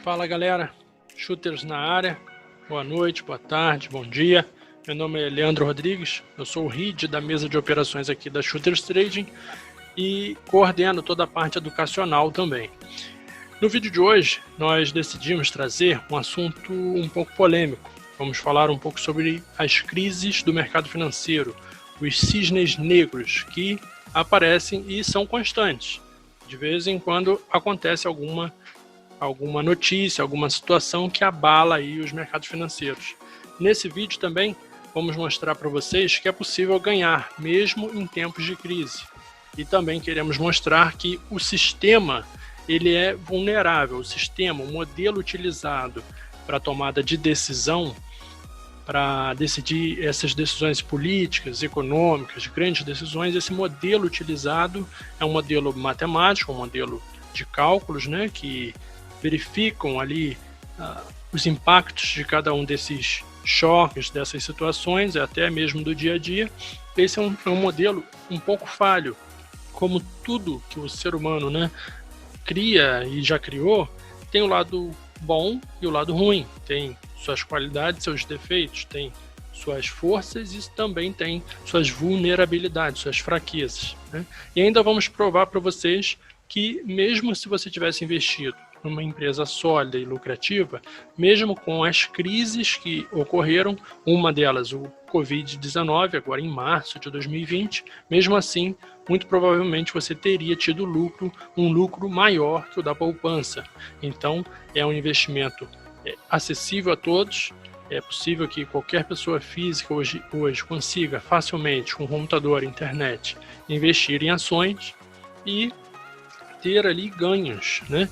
Fala galera, shooters na área, boa noite, boa tarde, bom dia. Meu nome é Leandro Rodrigues, eu sou o head da mesa de operações aqui da Shooters Trading e coordeno toda a parte educacional também. No vídeo de hoje, nós decidimos trazer um assunto um pouco polêmico. Vamos falar um pouco sobre as crises do mercado financeiro, os cisnes negros que aparecem e são constantes. De vez em quando acontece alguma notícia, alguma situação que abala aí os mercados financeiros. Nesse vídeo também vamos mostrar para vocês que é possível ganhar mesmo em tempos de crise. E também queremos mostrar que o sistema ele é vulnerável, o modelo utilizado para tomada de decisão, para decidir essas decisões políticas, econômicas, grandes decisões, esse modelo utilizado é um modelo matemático, um modelo de cálculos, né, que verificam ali os impactos de cada um desses choques, dessas situações, até mesmo do dia a dia. Esse é um modelo um pouco falho, como tudo que o ser humano, né, cria e já criou, tem o lado bom e o lado ruim, tem suas qualidades, seus defeitos, tem suas forças e também tem suas vulnerabilidades, suas fraquezas, né? E ainda vamos provar para vocês que mesmo se você tivesse investido numa empresa sólida e lucrativa, mesmo com as crises que ocorreram, uma delas o Covid-19, agora em março de 2020, mesmo assim, muito provavelmente você teria tido um lucro maior que o da poupança. Então, é um investimento acessível a todos. É possível que qualquer pessoa física hoje consiga facilmente, com computador, internet, investir em ações e ter ali ganhos, né?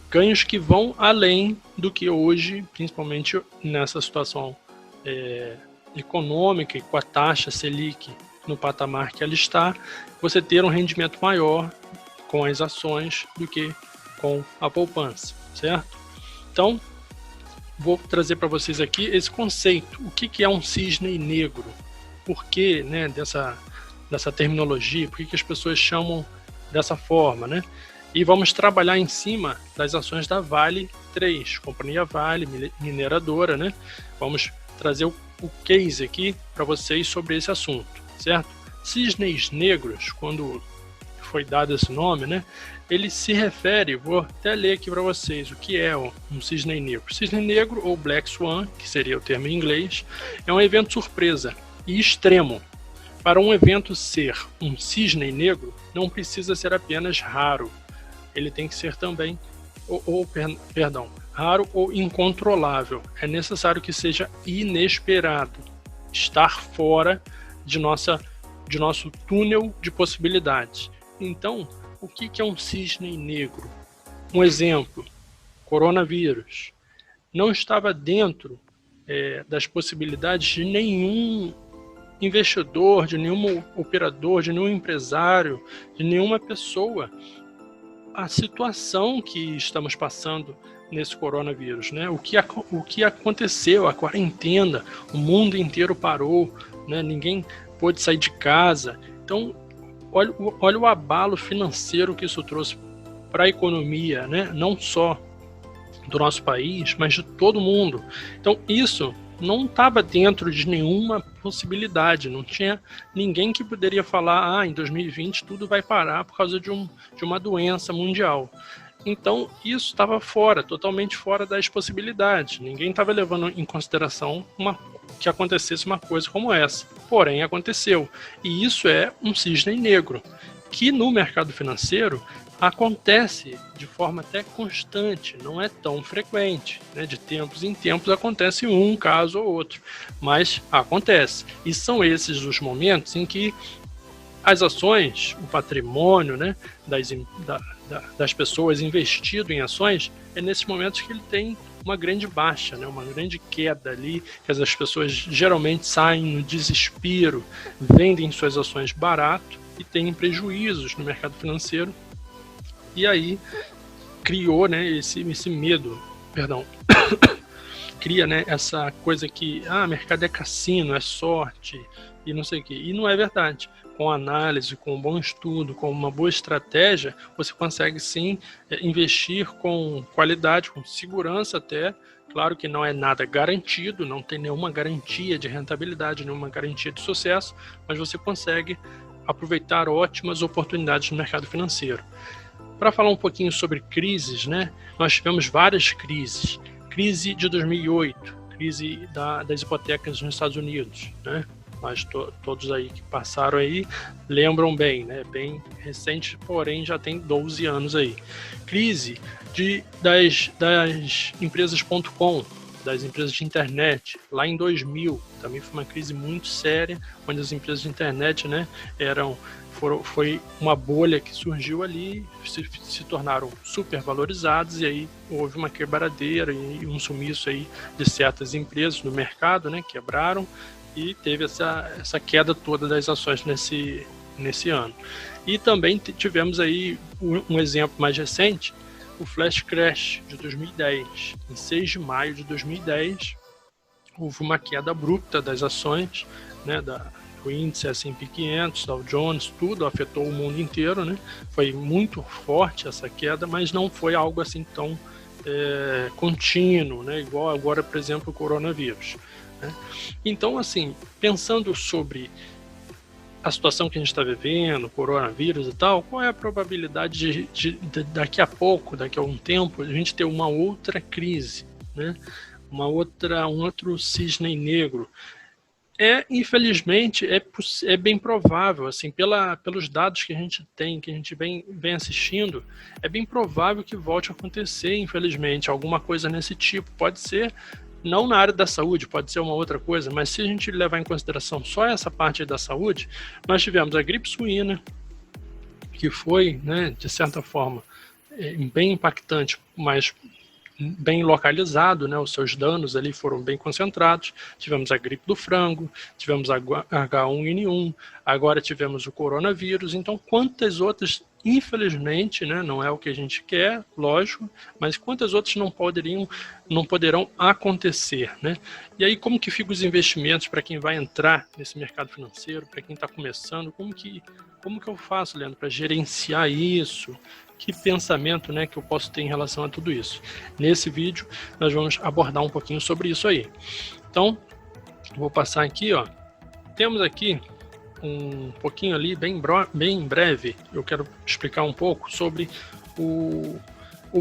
Ganhos que vão além do que hoje, principalmente nessa situação econômica e com a taxa Selic no patamar que ela está, você ter um rendimento maior com as ações do que com a poupança, certo? Então, vou trazer para vocês aqui esse conceito. O que é um cisne negro? Por que, né, dessa terminologia? Por que as pessoas chamam dessa forma, né? E vamos trabalhar em cima das ações da Vale 3, Companhia Vale, mineradora, né? Vamos trazer o case aqui para vocês sobre esse assunto, certo? Cisnes negros, quando foi dado esse nome, né? Ele se refere, vou até ler aqui para vocês o que é um cisne negro. Cisne negro, ou Black Swan, que seria o termo em inglês, é um evento surpresa e extremo. Para um evento ser um cisne negro, não precisa ser apenas raro. Ele tem que ser também, raro ou incontrolável. É necessário que seja inesperado, estar fora de nosso túnel de possibilidades. Então, o que é um cisne negro? Um exemplo, coronavírus. Não estava dentro das possibilidades de nenhum investidor, de nenhum operador, de nenhum empresário, de nenhuma pessoa, a situação que estamos passando nesse coronavírus, né? O que aconteceu, a quarentena, o mundo inteiro parou, né? Ninguém pôde sair de casa. Então, olha o abalo financeiro que isso trouxe para a economia, né? Não só do nosso país, mas de todo mundo. Então, isso não estava dentro de nenhuma possibilidade, não tinha ninguém que poderia falar, em 2020 tudo vai parar por causa de uma doença mundial. Então, isso estava totalmente fora das possibilidades. Ninguém estava levando em consideração que acontecesse uma coisa como essa. Porém, aconteceu. E isso é um cisne negro, que no mercado financeiro acontece de forma até constante, não é tão frequente, né? De tempos em tempos acontece um caso ou outro, mas acontece. E são esses os momentos em que as ações, o patrimônio, né, das pessoas investido em ações, é nesses momentos que ele tem uma grande baixa, né, uma grande queda ali, que as pessoas geralmente saem no desespero, vendem suas ações barato e têm prejuízos no mercado financeiro. E aí criou, né, esse medo, cria, né, essa coisa que mercado é cassino, é sorte, e não sei o quê. E não é verdade. Com análise, com um bom estudo, com uma boa estratégia, você consegue sim investir com qualidade, com segurança até. Claro que não é nada garantido, não tem nenhuma garantia de rentabilidade, nenhuma garantia de sucesso, mas você consegue aproveitar ótimas oportunidades no mercado financeiro. Para falar um pouquinho sobre crises, né? Nós tivemos várias crises. Crise de 2008, crise das hipotecas nos Estados Unidos, né? Mas todos aí que passaram aí lembram bem, né? Bem recente, porém já tem 12 anos aí. Crise das empresas.com, das empresas de internet, lá em 2000, também foi uma crise muito séria, onde as empresas de internet, né, foi uma bolha que surgiu ali, se tornaram super valorizados, e aí houve uma quebradeira e um sumiço aí de certas empresas no mercado, né, quebraram, e teve essa queda toda das ações nesse ano. E também tivemos aí um exemplo mais recente, o Flash Crash de 2010. Em 6 de maio de 2010, houve uma queda abrupta das ações, né, do índice S&P 500, Dow Jones, tudo afetou o mundo inteiro, né? Foi muito forte essa queda, mas não foi algo assim tão contínuo, né? Igual agora, por exemplo, o coronavírus, né? Então, assim, pensando sobre a situação que a gente está vivendo, coronavírus e tal, qual é a probabilidade de daqui a pouco, daqui a um tempo, a gente ter uma outra crise, né? Um outro cisne negro? Infelizmente, é bem provável, assim, pelos dados que a gente tem, que a gente vem assistindo, é bem provável que volte a acontecer, infelizmente, alguma coisa nesse tipo. Pode ser não na área da saúde, pode ser uma outra coisa, mas se a gente levar em consideração só essa parte da saúde, nós tivemos a gripe suína, que foi, né, de certa forma, bem impactante, mas bem localizado, né, os seus danos ali foram bem concentrados. Tivemos a gripe do frango, tivemos a H1N1, agora tivemos o coronavírus. Então, quantas outras, infelizmente, né, não é o que a gente quer, lógico, mas quantas outras não poderão acontecer, né? E aí, como que ficam os investimentos para quem vai entrar nesse mercado financeiro, para quem está começando? Como que eu faço, Leandro, para gerenciar isso? Que pensamento, né, que eu posso ter em relação a tudo isso? Nesse vídeo, nós vamos abordar um pouquinho sobre isso aí. Então, vou passar aqui, ó. Temos aqui um pouquinho ali, bem breve, eu quero explicar um pouco sobre o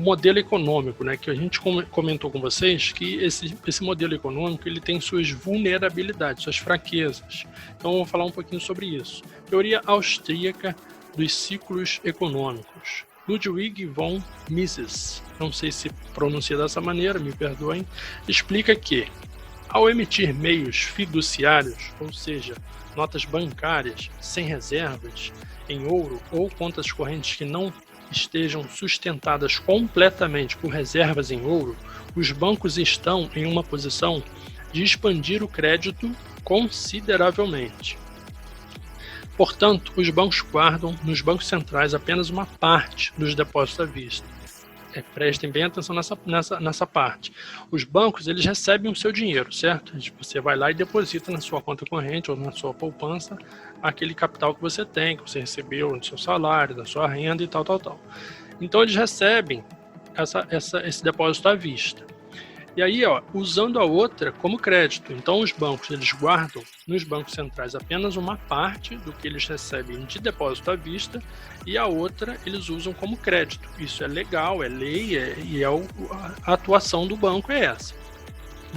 modelo econômico, né, que a gente comentou com vocês, que esse modelo econômico ele tem suas vulnerabilidades, suas fraquezas. Então, eu vou falar um pouquinho sobre isso. Teoria austríaca dos ciclos econômicos. Ludwig von Mises, não sei se pronuncia dessa maneira, me perdoem, explica que, ao emitir meios fiduciários, ou seja, notas bancárias sem reservas em ouro ou contas correntes que não estejam sustentadas completamente por reservas em ouro, os bancos estão em uma posição de expandir o crédito consideravelmente. Portanto, os bancos guardam nos bancos centrais apenas uma parte dos depósitos à vista. Prestem bem atenção nessa parte. Os bancos, eles recebem o seu dinheiro, certo? Você vai lá e deposita na sua conta corrente ou na sua poupança aquele capital que você tem, que você recebeu no seu salário, da sua renda e tal. Então, eles recebem esse depósito à vista. E aí, ó, usando a outra como crédito. Então, os bancos, eles guardam nos bancos centrais apenas uma parte do que eles recebem de depósito à vista e a outra eles usam como crédito. Isso é legal, é lei a atuação do banco é essa.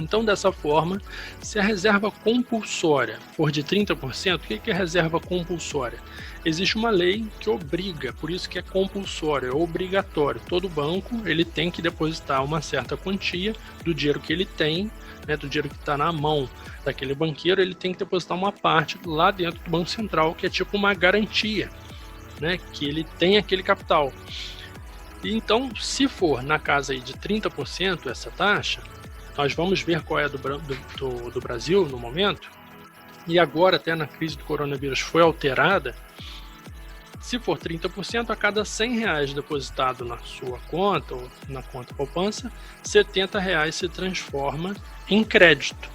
Então, dessa forma, se a reserva compulsória for de 30%, o que é reserva compulsória? Existe uma lei que obriga, por isso que é compulsório, é obrigatório. Todo banco ele tem que depositar uma certa quantia do dinheiro que ele tem, né, do dinheiro que está na mão daquele banqueiro, ele tem que depositar uma parte lá dentro do Banco Central, que é tipo uma garantia, né, que ele tem aquele capital. E então, se for na casa aí de 30% essa taxa, nós vamos ver qual é do Brasil no momento, e agora até na crise do coronavírus foi alterada. Se for 30%, a cada R$100 depositado na sua conta ou na conta poupança, R$70 se transforma em crédito.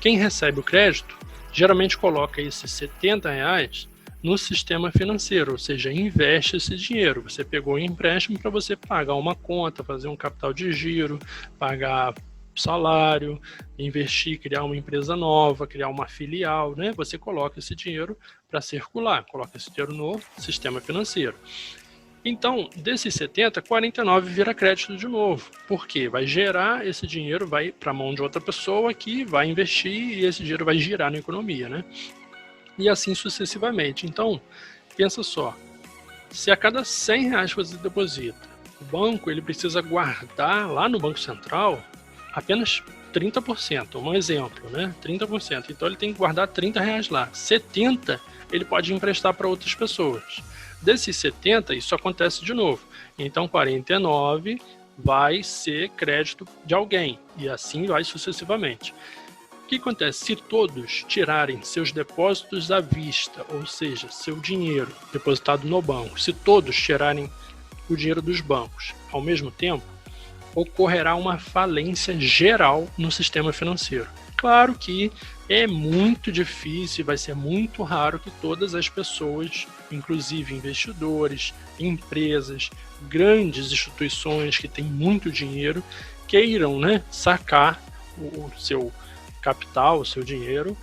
Quem recebe o crédito geralmente coloca esses R$70 no sistema financeiro, ou seja, investe esse dinheiro. Você pegou um empréstimo para você pagar uma conta, fazer um capital de giro, pagar salário, investir, criar uma empresa nova, criar uma filial, né? Você coloca esse dinheiro para circular, coloca esse dinheiro no sistema financeiro. Então, desses 70, 49 vira crédito de novo. Por quê? Vai gerar esse dinheiro, vai para a mão de outra pessoa que vai investir e esse dinheiro vai girar na economia, né? E assim sucessivamente. Então, pensa só, se a cada R$100 que você deposita, o banco ele precisa guardar lá no Banco Central apenas 30%, um exemplo, né? 30%. Então ele tem que guardar R$30 lá. 70 ele pode emprestar para outras pessoas. Desses 70, isso acontece de novo. Então 49 vai ser crédito de alguém e assim vai sucessivamente. O que acontece? Se todos tirarem seus depósitos à vista, ou seja, seu dinheiro depositado no banco, se todos tirarem o dinheiro dos bancos ao mesmo tempo, ocorrerá uma falência geral no sistema financeiro. Claro que é muito difícil, vai ser muito raro que todas as pessoas, inclusive investidores, empresas, grandes instituições que têm muito dinheiro, queiram, né, sacar o seu capital, o seu dinheiro,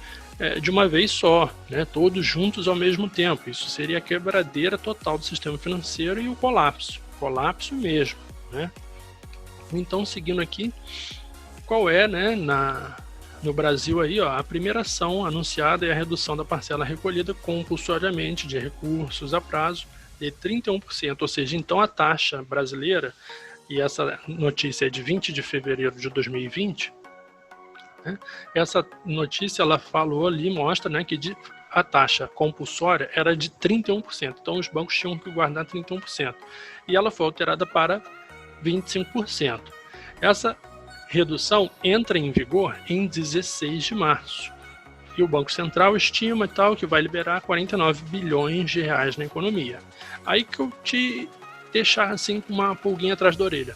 de uma vez só, né, todos juntos ao mesmo tempo. Isso seria a quebradeira total do sistema financeiro e o colapso mesmo, né? Então, seguindo aqui, qual é, né, no Brasil aí, ó, a primeira ação anunciada é a redução da parcela recolhida compulsoriamente de recursos a prazo de 31%, ou seja, então a taxa brasileira, e essa notícia é de 20 de fevereiro de 2020, né, essa notícia ela falou ali, mostra, né, que a taxa compulsória era de 31%, então os bancos tinham que guardar 31%, e ela foi alterada para 25%. Essa redução entra em vigor em 16 de março. E o Banco Central estima que vai liberar 49 bilhões de reais na economia. Aí que eu te deixar assim com uma pulguinha atrás da orelha.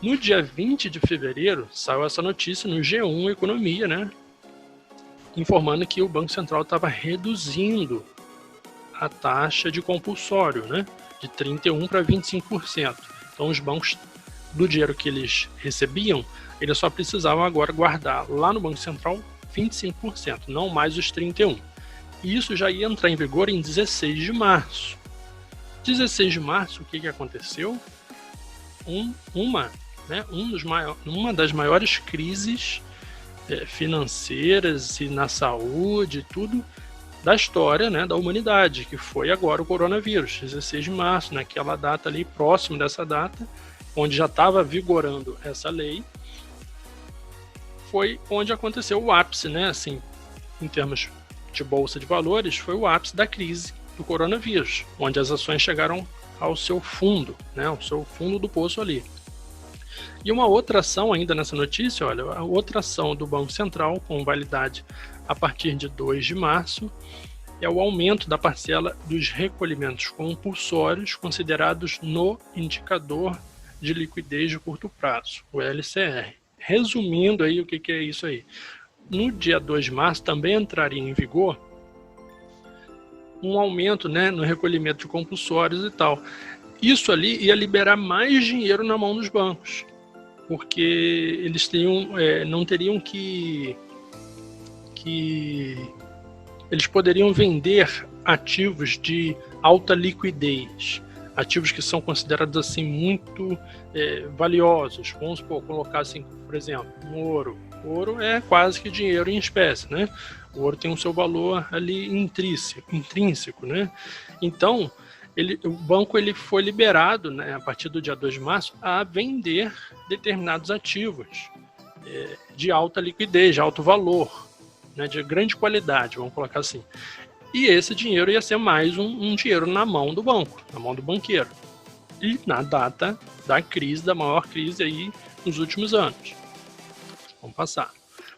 No dia 20 de fevereiro, saiu essa notícia no G1 Economia, né? Informando que o Banco Central estava reduzindo a taxa de compulsório, né? De 31% para 25%. Então os bancos, do dinheiro que eles recebiam, eles só precisavam agora guardar lá no Banco Central 25%, não mais os 31%. E isso já ia entrar em vigor em 16 de março. 16 de março, o que aconteceu? Uma das maiores crises financeiras e na saúde, tudo, da história, né, da humanidade, que foi agora o coronavírus, 16 de março, naquela data ali, próximo dessa data, onde já estava vigorando essa lei, foi onde aconteceu o ápice, né, assim, em termos de bolsa de valores, foi o ápice da crise do coronavírus, onde as ações chegaram ao seu fundo, né, ao seu fundo do poço ali. E uma outra ação ainda nessa notícia, olha, a outra ação do Banco Central, com validade a partir de 2 de março, é o aumento da parcela dos recolhimentos compulsórios considerados no indicador de liquidez de curto prazo, o LCR. Resumindo aí o que é isso aí. No dia 2 de março também entraria em vigor um aumento, né, no recolhimento de compulsórios e tal. Isso ali ia liberar mais dinheiro na mão dos bancos, porque eles não teriam que eles poderiam vender ativos de alta liquidez, ativos que são considerados assim muito valiosos. Vamos colocar assim, por exemplo, um ouro. O ouro é quase que dinheiro em espécie, né? O ouro tem o seu valor ali intrínseco, né? Então, o banco foi liberado, né, a partir do dia 2 de março, a vender determinados ativos de alta liquidez, de alto valor, né, de grande qualidade, vamos colocar assim. E esse dinheiro ia ser mais um dinheiro na mão do banco, na mão do banqueiro. E na data da crise, da maior crise aí nos últimos anos. Vamos passar.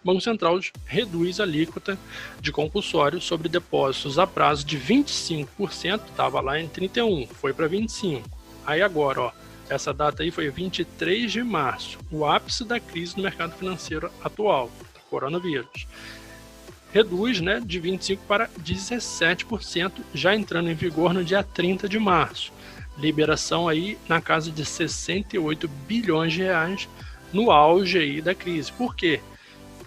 O Banco Central reduz a alíquota de compulsório sobre depósitos a prazo de 25%, estava lá em 31%, foi para 25%. Aí agora, ó, essa data aí foi 23 de março, o ápice da crise no mercado financeiro atual, coronavírus. reduz, né, de 25% para 17%, já entrando em vigor no dia 30 de março. Liberação aí na casa de 68 bilhões de reais no auge aí da crise. Por quê?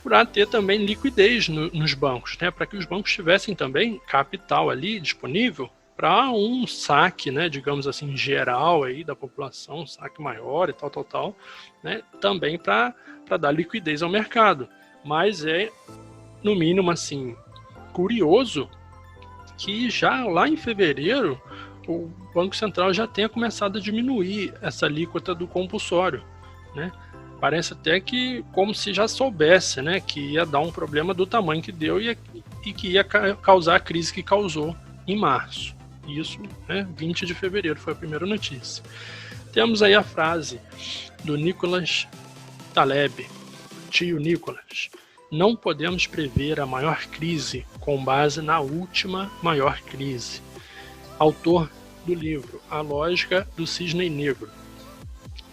Para ter também liquidez nos bancos, né, para que os bancos tivessem também capital ali disponível para um saque, né, digamos assim, geral aí da população, um saque maior e tal, né, também para dar liquidez ao mercado. Mas é, no mínimo, assim, curioso que já lá em fevereiro o Banco Central já tenha começado a diminuir essa alíquota do compulsório, né? Parece até que como se já soubesse, né, que ia dar um problema do tamanho que deu e que ia causar a crise que causou em março. Isso, né, 20 de fevereiro foi a primeira notícia. Temos aí a frase do Nicholas Taleb, tio Nicholas: não podemos prever a maior crise com base na última maior crise. Autor do livro A Lógica do Cisne Negro.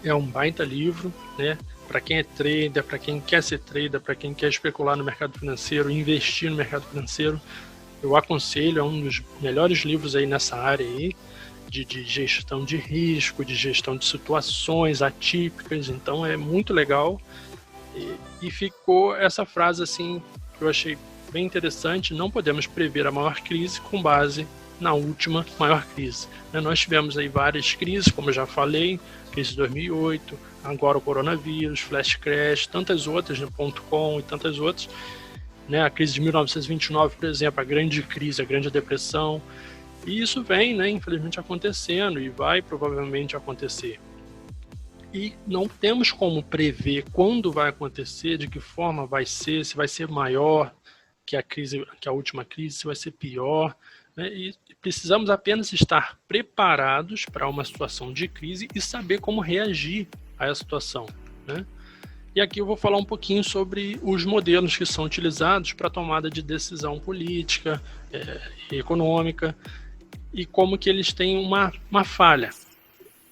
É um baita livro, né? Para quem é trader, para quem quer ser trader, para quem quer especular no mercado financeiro, investir no mercado financeiro, eu aconselho, é um dos melhores livros aí nessa área aí, de gestão de risco, de gestão de situações atípicas, então é muito legal. E ficou essa frase assim, que eu achei bem interessante: não podemos prever a maior crise com base na última maior crise. Nós tivemos aí várias crises, como eu já falei, crise de 2008, agora o coronavírus, flash crash, tantas outras, né, .com e tantas outras, né, a crise de 1929, por exemplo, a grande crise, a grande depressão, e isso vem, né, infelizmente acontecendo e vai provavelmente acontecer. E não temos como prever quando vai acontecer, de que forma vai ser, se vai ser maior que a última crise, se vai ser pior, né? E precisamos apenas estar preparados para uma situação de crise e saber como reagir a essa situação, né? E aqui eu vou falar um pouquinho sobre os modelos que são utilizados para a tomada de decisão política e econômica e como que eles têm uma falha.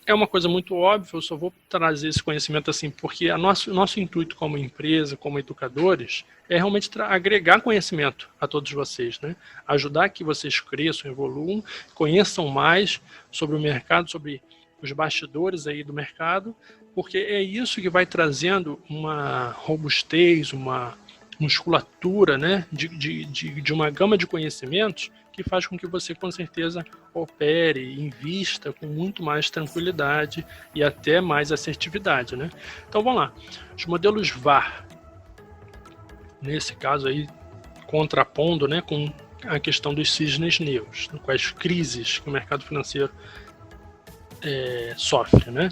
É uma coisa muito óbvia, eu só vou trazer esse conhecimento assim, porque nosso intuito como empresa, como educadores, é realmente agregar conhecimento a todos vocês, né? Ajudar que vocês cresçam, evoluam, conheçam mais sobre o mercado, sobre os bastidores aí do mercado, porque é isso que vai trazendo uma robustez, uma musculatura, né, de uma gama de conhecimentos que faz com que você, com certeza, opere, invista com muito mais tranquilidade e até mais assertividade, né? Então, vamos lá. Os modelos VAR, nesse caso aí, contrapondo, né, com a questão dos cisnes negros, com as crises que o mercado financeiro sofre, né?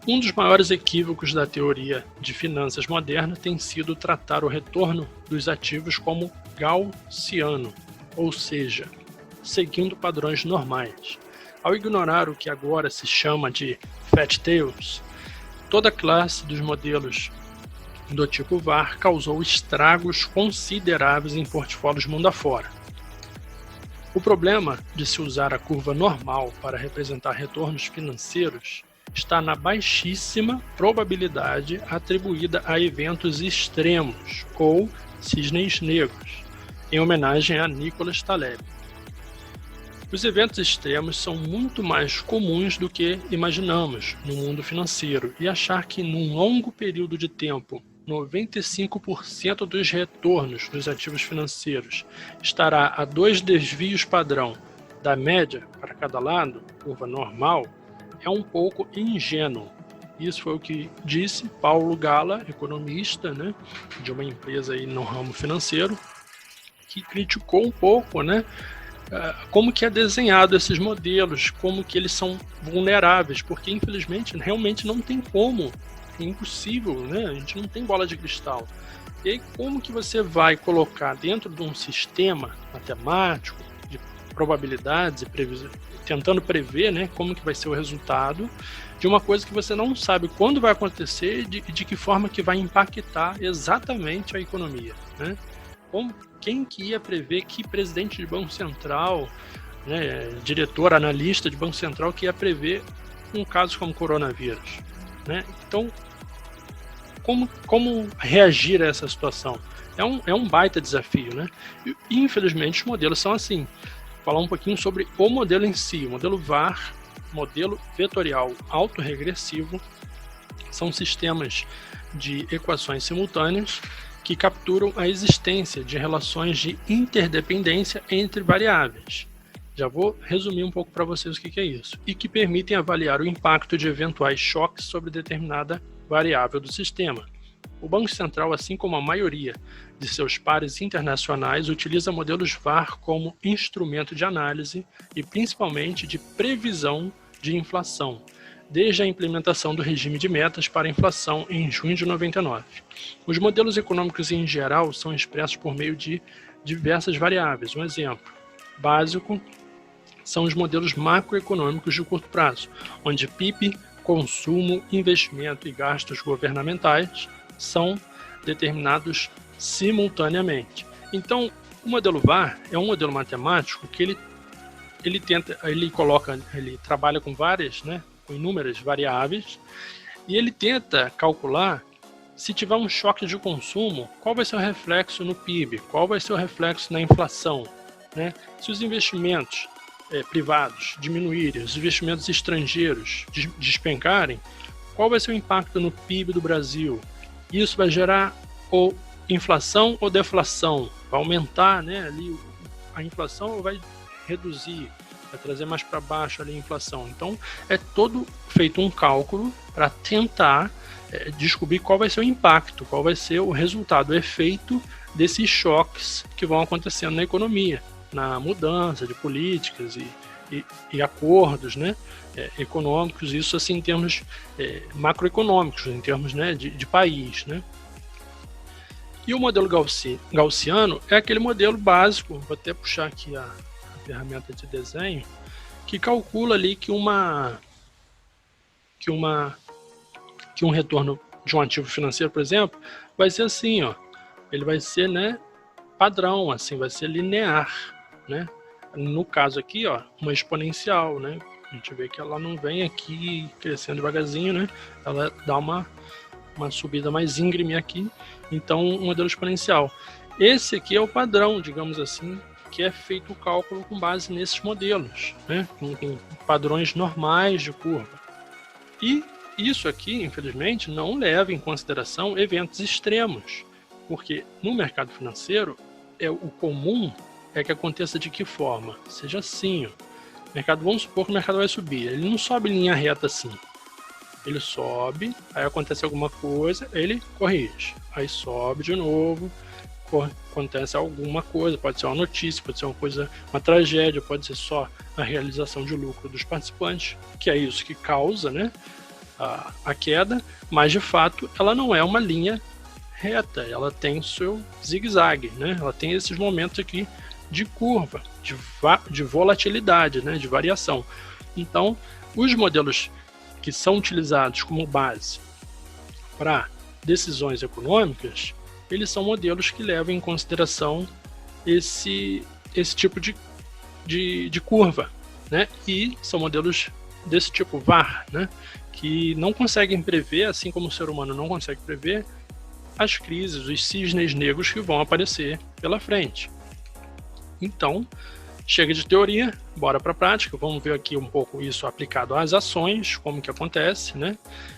Um dos maiores equívocos da teoria de finanças moderna tem sido tratar o retorno dos ativos como gaussiano, ou seja, seguindo padrões normais. Ao ignorar o que agora se chama de fat tails, toda a classe dos modelos do tipo VAR causou estragos consideráveis em portfólios mundo afora. O problema de se usar a curva normal para representar retornos financeiros está na baixíssima probabilidade atribuída a eventos extremos, ou cisnes negros, em homenagem a Nicholas Taleb. Os eventos extremos são muito mais comuns do que imaginamos no mundo financeiro, e achar que num longo período de tempo 95% dos retornos dos ativos financeiros estará a 2 desvios padrão da média para cada lado, curva normal, é um pouco ingênuo. Isso foi o que disse Paulo Gala, economista, né, de uma empresa aí no ramo financeiro, que criticou um pouco, né, como que é desenhado esses modelos, como que eles são vulneráveis, porque infelizmente realmente não tem como, é impossível, né, a gente não tem bola de cristal. E aí como que você vai colocar dentro de um sistema matemático de probabilidades e tentando prever, né, como que vai ser o resultado de uma coisa que você não sabe quando vai acontecer e de que forma que vai impactar exatamente a economia, né? Quem que ia prever que presidente de Banco Central, né, diretor, analista de Banco Central, que ia prever um caso como coronavírus, né? Então, como reagir a essa situação? É um baita desafio, né? E, infelizmente, os modelos são assim. Vou falar um pouquinho sobre o modelo em si. O modelo VAR, modelo vetorial autorregressivo, são sistemas de equações simultâneas que capturam a existência de relações de interdependência entre variáveis. Já vou resumir um pouco para vocês o que é isso. E que permitem avaliar o impacto de eventuais choques sobre determinada variável do sistema. O Banco Central, assim como a maioria de seus pares internacionais, utiliza modelos VAR como instrumento de análise e principalmente de previsão de inflação, desde a implementação do regime de metas para a inflação em junho de 99. Os modelos econômicos em geral são expressos por meio de diversas variáveis. Um exemplo básico são os modelos macroeconômicos de curto prazo, onde PIB, consumo, investimento e gastos governamentais são determinados simultaneamente. Então, o modelo VAR é um modelo matemático que ele trabalha com várias, com inúmeras variáveis, e ele tenta calcular se tiver um choque de consumo, qual vai ser o reflexo no PIB, qual vai ser o reflexo na inflação, né? Se os investimentos privados diminuírem, os investimentos estrangeiros despencarem, qual vai ser o impacto no PIB do Brasil? Isso vai gerar ou inflação ou deflação? Vai aumentar, ali a inflação ou vai reduzir? Vai trazer mais para baixo ali a inflação. Então, é todo feito um cálculo para tentar descobrir qual vai ser o impacto, qual vai ser o resultado, o efeito desses choques que vão acontecendo na economia, na mudança de políticas e acordos, econômicos, isso assim em termos macroeconômicos, em termos de país, E o modelo gaussiano é aquele modelo básico, vou até puxar aqui a ferramenta de desenho, que calcula ali que um retorno de um ativo financeiro, por exemplo, vai ser assim, ó, ele vai ser padrão, assim, vai ser linear, No caso aqui, ó, uma exponencial, A gente vê que ela não vem aqui crescendo devagarzinho, Ela dá uma subida mais íngreme aqui, então um modelo exponencial. Esse aqui é o padrão, digamos assim, que é feito o cálculo com base nesses modelos, com padrões normais de curva. E isso aqui, infelizmente, não leva em consideração eventos extremos, porque no mercado financeiro o comum é que aconteça de que forma? Seja assim, ó. Vamos supor que o mercado vai subir, ele não sobe em linha reta assim. Ele sobe, aí acontece alguma coisa, ele corrige, aí sobe de novo, acontece alguma coisa, pode ser uma notícia, pode ser uma tragédia, pode ser só a realização de lucro dos participantes, que é isso que causa, a queda, mas de fato ela não é uma linha reta, ela tem o seu zigue-zague, Ela tem esses momentos aqui de curva, de volatilidade, de variação. Então, os modelos que são utilizados como base para decisões econômicas, eles são modelos que levam em consideração esse tipo de curva, E são modelos desse tipo VAR, que não conseguem prever, assim como o ser humano não consegue prever, as crises, os cisnes negros que vão aparecer pela frente. Então, chega de teoria, bora para a prática. Vamos ver aqui um pouco isso aplicado às ações, como que acontece,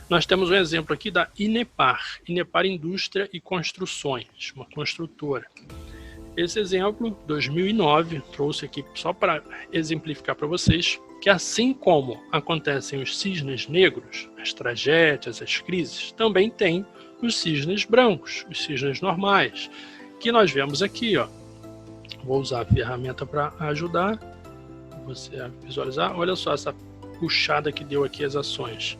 Nós temos um exemplo aqui da Inepar Indústria e Construções, uma construtora. Esse exemplo, 2009, trouxe aqui só para exemplificar para vocês que assim como acontecem os cisnes negros, as tragédias, as crises, também tem os cisnes brancos, os cisnes normais, que nós vemos aqui, ó. Vou usar a ferramenta para ajudar você a visualizar. Olha só essa puxada que deu aqui as ações.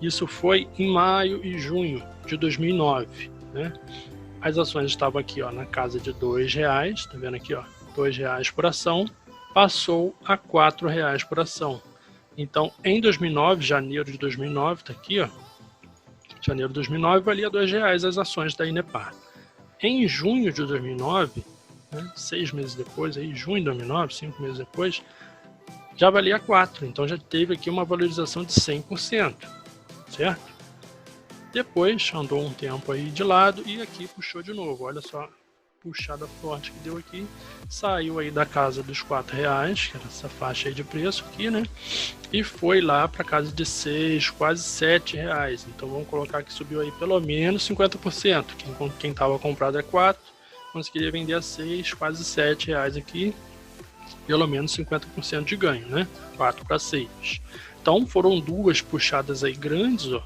Isso foi em maio e junho de 2009, As ações estavam aqui, ó, na casa de R$2, tá vendo aqui, ó, R$2 por ação, passou a R$4 por ação. Então, em 2009, janeiro de 2009, tá aqui, ó, janeiro de 2009 valia R$2 as ações da Inepar. Em junho de 2009, 6 meses depois, aí, junho de 2009, 5 meses depois, já valia 4, então já teve aqui uma valorização de 100%, certo? Depois andou um tempo aí de lado e aqui puxou de novo, olha só puxada forte que deu aqui, saiu aí da casa dos R$4, que era essa faixa aí de preço aqui, né? E foi lá para casa de 6, quase R$7. Então vamos colocar que subiu aí pelo menos 50%. Quem estava comprado é 4, conseguiria vender a 6, quase R$7 aqui, pelo menos 50% de ganho, né? 4 para 6. Então foram duas puxadas aí grandes, ó,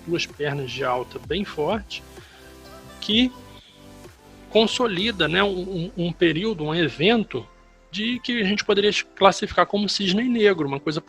duas pernas de alta bem forte, que consolida, né, um período, um evento de que a gente poderia classificar como cisne negro, uma coisa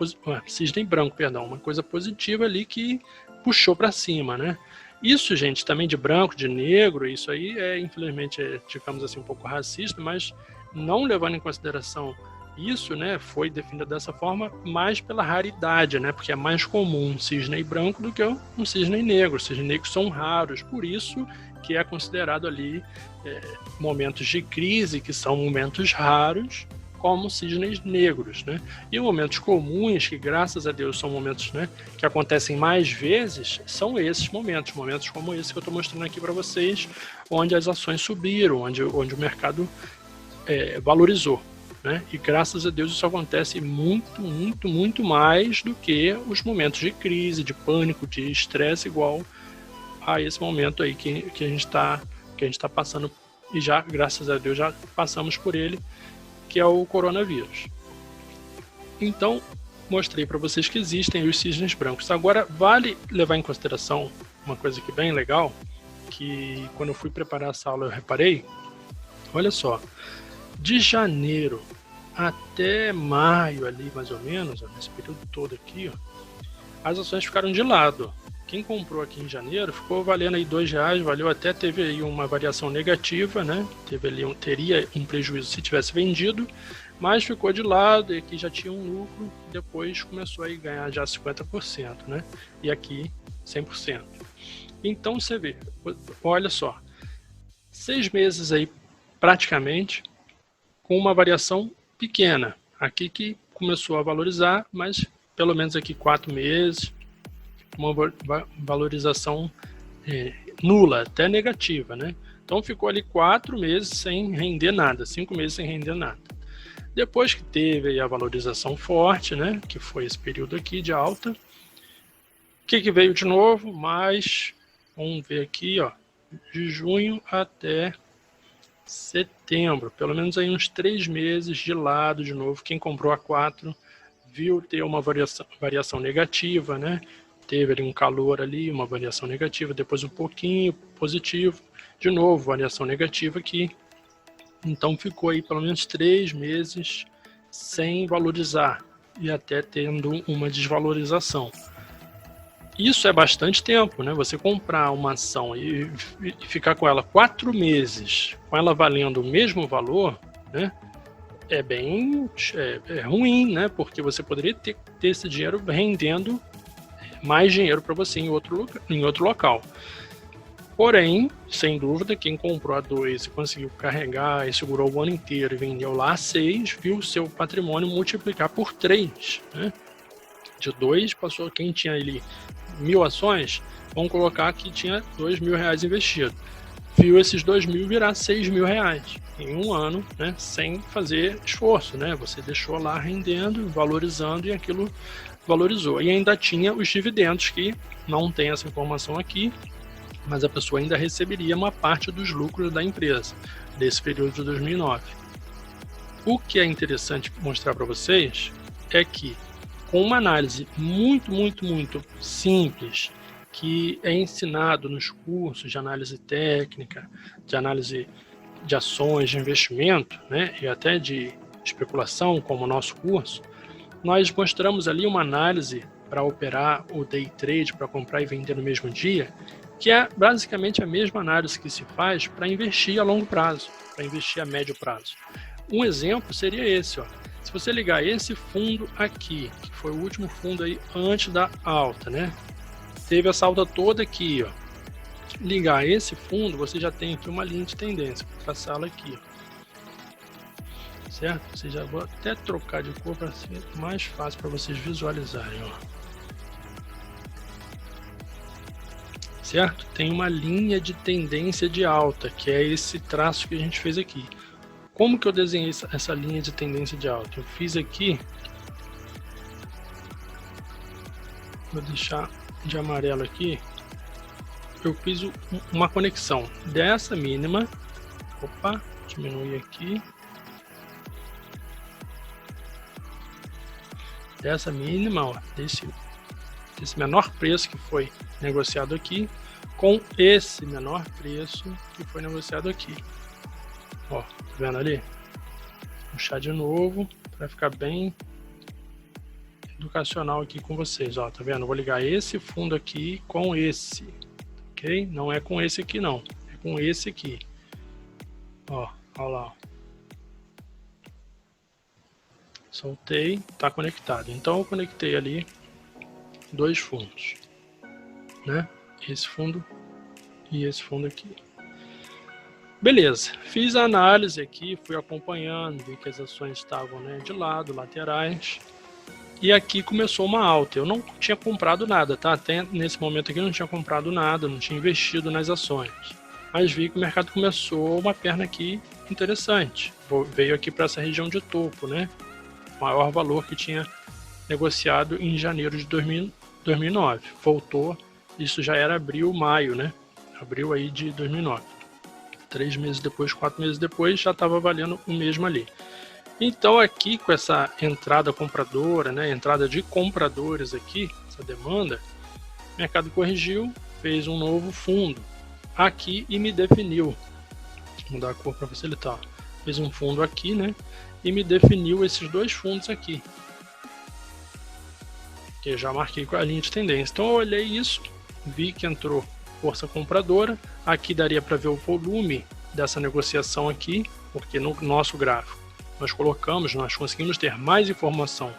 cisne branco, perdão, uma coisa positiva ali que puxou para cima, né? Isso, gente, também de branco, de negro, isso aí infelizmente, digamos assim, um pouco racista, mas não levando em consideração isso, né, foi definido dessa forma mais pela raridade, né, porque é mais comum um cisne branco do que um cisne negro. Os cisnes negros são raros, por isso que é considerado ali momentos de crise, que são momentos raros, como cisnes negros, né? E momentos comuns, que graças a Deus são momentos, né, que acontecem mais vezes, são esses momentos como esse que eu estou mostrando aqui para vocês, onde as ações subiram, onde o mercado valorizou, né? E graças a Deus isso acontece muito, muito, muito mais do que os momentos de crise, de pânico, de estresse, igual a esse momento aí que a gente está passando, e já, graças a Deus, já passamos por ele, que é o coronavírus. Então, mostrei para vocês que existem os cisnes brancos. Agora, vale levar em consideração uma coisa que é bem legal, que quando eu fui preparar essa aula eu reparei. Olha só, de janeiro até maio ali, mais ou menos, ó, nesse período todo aqui, ó, as ações ficaram de lado. Quem comprou aqui em janeiro ficou valendo aí R$2, valeu até, teve aí uma variação negativa, né? Teria um prejuízo se tivesse vendido, mas ficou de lado e aqui já tinha um lucro, depois começou a ganhar já 50%, né? E aqui 100%. Então você vê, olha só, 6 meses aí praticamente com uma variação pequena. Aqui que começou a valorizar, mas pelo menos aqui 4 meses, uma valorização nula, até negativa, né? Então ficou ali 4 meses sem render nada, 5 meses sem render nada. Depois que teve aí a valorização forte, né, que foi esse período aqui de alta, o que veio de novo? Mas, vamos ver aqui, ó, de junho até setembro, pelo menos aí uns 3 meses de lado de novo. Quem comprou a 4 viu ter uma variação negativa, né? Teve ali um calor ali, uma variação negativa, depois um pouquinho positivo, de novo variação negativa aqui. Então ficou aí pelo menos 3 meses sem valorizar e até tendo uma desvalorização. Isso é bastante tempo, né? Você comprar uma ação e ficar com ela 4 meses, com ela valendo o mesmo valor, né? É bem ruim, né? Porque você poderia ter esse dinheiro rendendo mais dinheiro para você em outro local. Porém, sem dúvida, quem comprou a 2 e conseguiu carregar e segurou o ano inteiro e vendeu lá a 6, viu o seu patrimônio multiplicar por 3, né? De 2 passou, quem tinha ali 1.000 ações, vamos colocar que tinha R$2.000 investido. Viu esses 2.000 virar R$6.000 em um ano, né? Sem fazer esforço, né? Você deixou lá rendendo, valorizando e aquilo valorizou. E ainda tinha os dividendos, que não tem essa informação aqui, mas a pessoa ainda receberia uma parte dos lucros da empresa desse período de 2009. O que é interessante mostrar para vocês é que, com uma análise muito, muito, muito simples, que é ensinado nos cursos de análise técnica, de análise de ações, de investimento, né, e até de especulação, como o nosso curso, nós mostramos ali uma análise para operar o day trade, para comprar e vender no mesmo dia, que é basicamente a mesma análise que se faz para investir a longo prazo, para investir a médio prazo. Um exemplo seria esse, ó. Se você ligar esse fundo aqui, que foi o último fundo aí antes da alta, né? Teve essa alta toda aqui, ó. Ligar esse fundo, você já tem aqui uma linha de tendência. Vou traçá-la aqui, ó. Certo? Você já vou até trocar de cor para ser mais fácil para vocês visualizarem, ó. certo? Tem uma linha de tendência de alta, que é esse traço que a gente fez aqui. Como que eu desenhei essa linha de tendência de alta? Eu fiz aqui, vou deixar de amarelo aqui, eu fiz uma conexão dessa mínima, opa, diminuir aqui, dessa mínima, ó, desse menor preço que foi negociado aqui, com esse menor preço que foi negociado aqui. Ó, tá vendo ali? Vou puxar de novo para ficar bem educacional aqui com vocês. Ó, tá vendo? Vou ligar esse fundo aqui com esse, ok? Não é com esse aqui não, é com esse aqui. Ó, ó lá. Ó. Soltei, tá conectado. Então eu conectei ali dois fundos, né? Esse fundo e esse fundo aqui. Beleza, fiz a análise aqui, fui acompanhando, vi que as ações estavam, né, de lado, laterais, e aqui começou uma alta. Eu não tinha comprado nada, tá? Até nesse momento aqui eu não tinha comprado nada, não tinha investido nas ações, mas vi que o mercado começou uma perna aqui interessante, veio aqui para essa região de topo, né? Maior valor que tinha negociado em janeiro de 2009, voltou, isso já era abril, maio, né? Abril aí de 2009. 3 meses depois, 4 meses depois, já estava valendo o mesmo ali. Então aqui com essa entrada compradora, né, entrada de compradores aqui, essa demanda, o mercado corrigiu, fez um novo fundo aqui e me definiu. Vou mudar a cor para facilitar. Fez um fundo aqui, né, e me definiu esses dois fundos aqui, que eu já marquei com a linha de tendência. Então eu olhei isso, vi que entrou força compradora, aqui daria para ver o volume dessa negociação aqui, porque no nosso gráfico nós conseguimos ter mais informação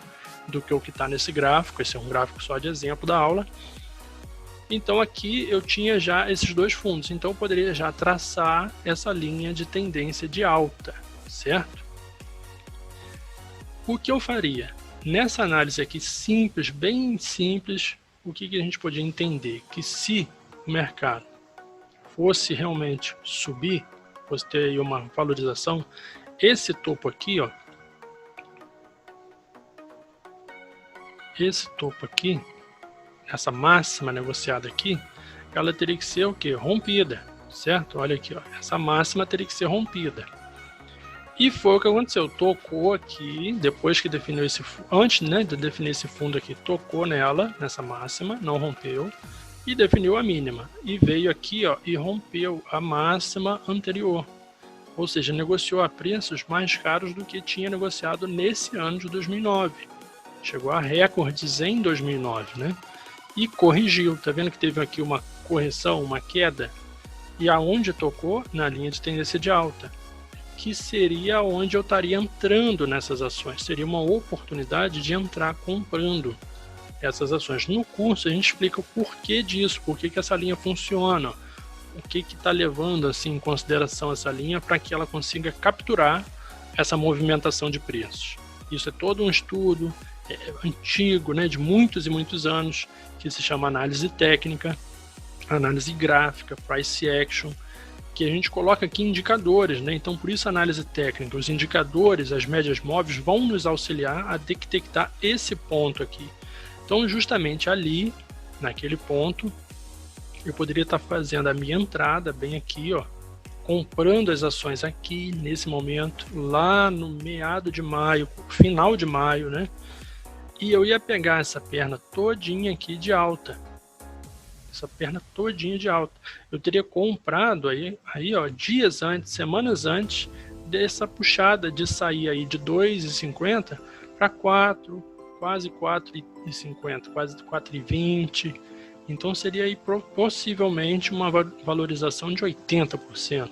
do que o que está nesse gráfico. Esse é um gráfico só de exemplo da aula. Então aqui eu tinha já esses dois fundos, então eu poderia já traçar essa linha de tendência de alta, certo? O que eu faria? Nessa análise aqui simples, bem simples, o que a gente podia entender? Que se o mercado fosse realmente subir, fosse ter aí uma valorização, esse topo aqui, ó, esse topo aqui, essa máxima negociada aqui, ela teria que ser o que? Rompida, certo? Olha aqui, ó, essa máxima teria que ser rompida. E foi o que aconteceu, tocou aqui, depois que definiu esse, antes, né, de definir esse fundo aqui, tocou nela, nessa máxima, não rompeu, e definiu a mínima, e veio aqui, ó, e rompeu a máxima anterior, ou seja, negociou a preços mais caros do que tinha negociado nesse ano de 2009, chegou a recordes em 2009, né, e corrigiu, tá vendo que teve aqui uma correção, uma queda, e aonde tocou? Na linha de tendência de alta, que seria onde eu estaria entrando nessas ações, seria uma oportunidade de entrar comprando essas ações. No curso a gente explica o porquê disso, por que essa linha funciona, o que está levando assim, em consideração essa linha para que ela consiga capturar essa movimentação de preços. Isso é todo um estudo antigo, né, de muitos e muitos anos, que se chama análise técnica, análise gráfica, price action, que a gente coloca aqui indicadores, né? Então por isso a análise técnica, os indicadores, as médias móveis vão nos auxiliar a detectar esse ponto aqui. Então justamente ali, naquele ponto, eu poderia estar fazendo a minha entrada bem aqui, ó, comprando as ações aqui nesse momento, lá no meado de maio, final de maio, né? E eu ia pegar essa perna todinha aqui de alta, essa perna todinha de alta. Eu teria comprado aí ó, dias antes, semanas antes dessa puxada de sair aí de 2,50 para 4, quase 4,50, quase 4,20. Então seria aí possivelmente uma valorização de 80%.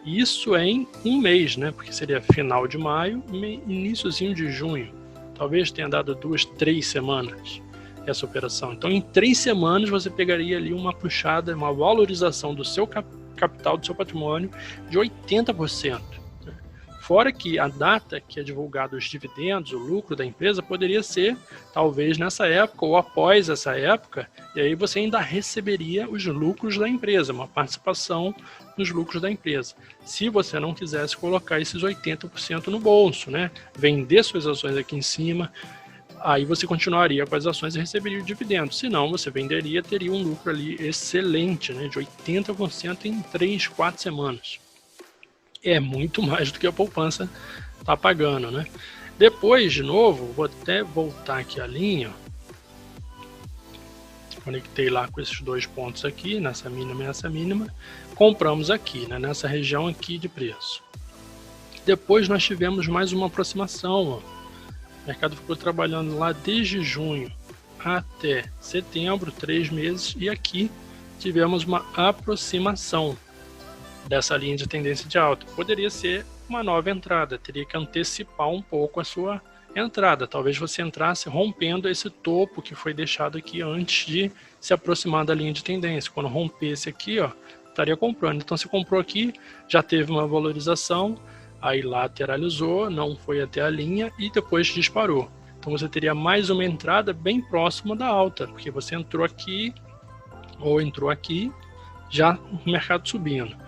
Isso em um mês, né? Porque seria final de maio e iníciozinho de junho. Talvez tenha dado 2, 3 semanas essa operação. Então em 3 semanas você pegaria ali uma puxada, uma valorização do seu capital, do seu patrimônio de 80%. Fora que a data que é divulgado os dividendos, o lucro da empresa, poderia ser talvez nessa época ou após essa época, e aí você ainda receberia os lucros da empresa, uma participação nos lucros da empresa. Se você não quisesse colocar esses 80% no bolso, né? Vender suas ações aqui em cima, aí você continuaria com as ações e receberia o dividendo. Se não, você venderia, teria um lucro ali excelente, né? De 80% em 3, 4 semanas. É muito mais do que a poupança está pagando, né? Depois, de novo, vou até voltar aqui a linha. Conectei lá com esses 2 pontos aqui, nessa mínima e nessa mínima. Compramos aqui, né, nessa região aqui de preço. Depois nós tivemos mais uma aproximação. Ó. O mercado ficou trabalhando lá desde junho até setembro, 3 meses. E aqui tivemos uma aproximação dessa linha de tendência de alta. Poderia ser uma nova entrada, teria que antecipar um pouco a sua entrada. Talvez você entrasse rompendo esse topo que foi deixado aqui antes de se aproximar da linha de tendência. Quando rompesse aqui, ó, estaria comprando. Então, você comprou aqui, já teve uma valorização, aí lateralizou, não foi até a linha e depois disparou. Então, você teria mais uma entrada bem próxima da alta, porque você entrou aqui ou entrou aqui, já o mercado subindo.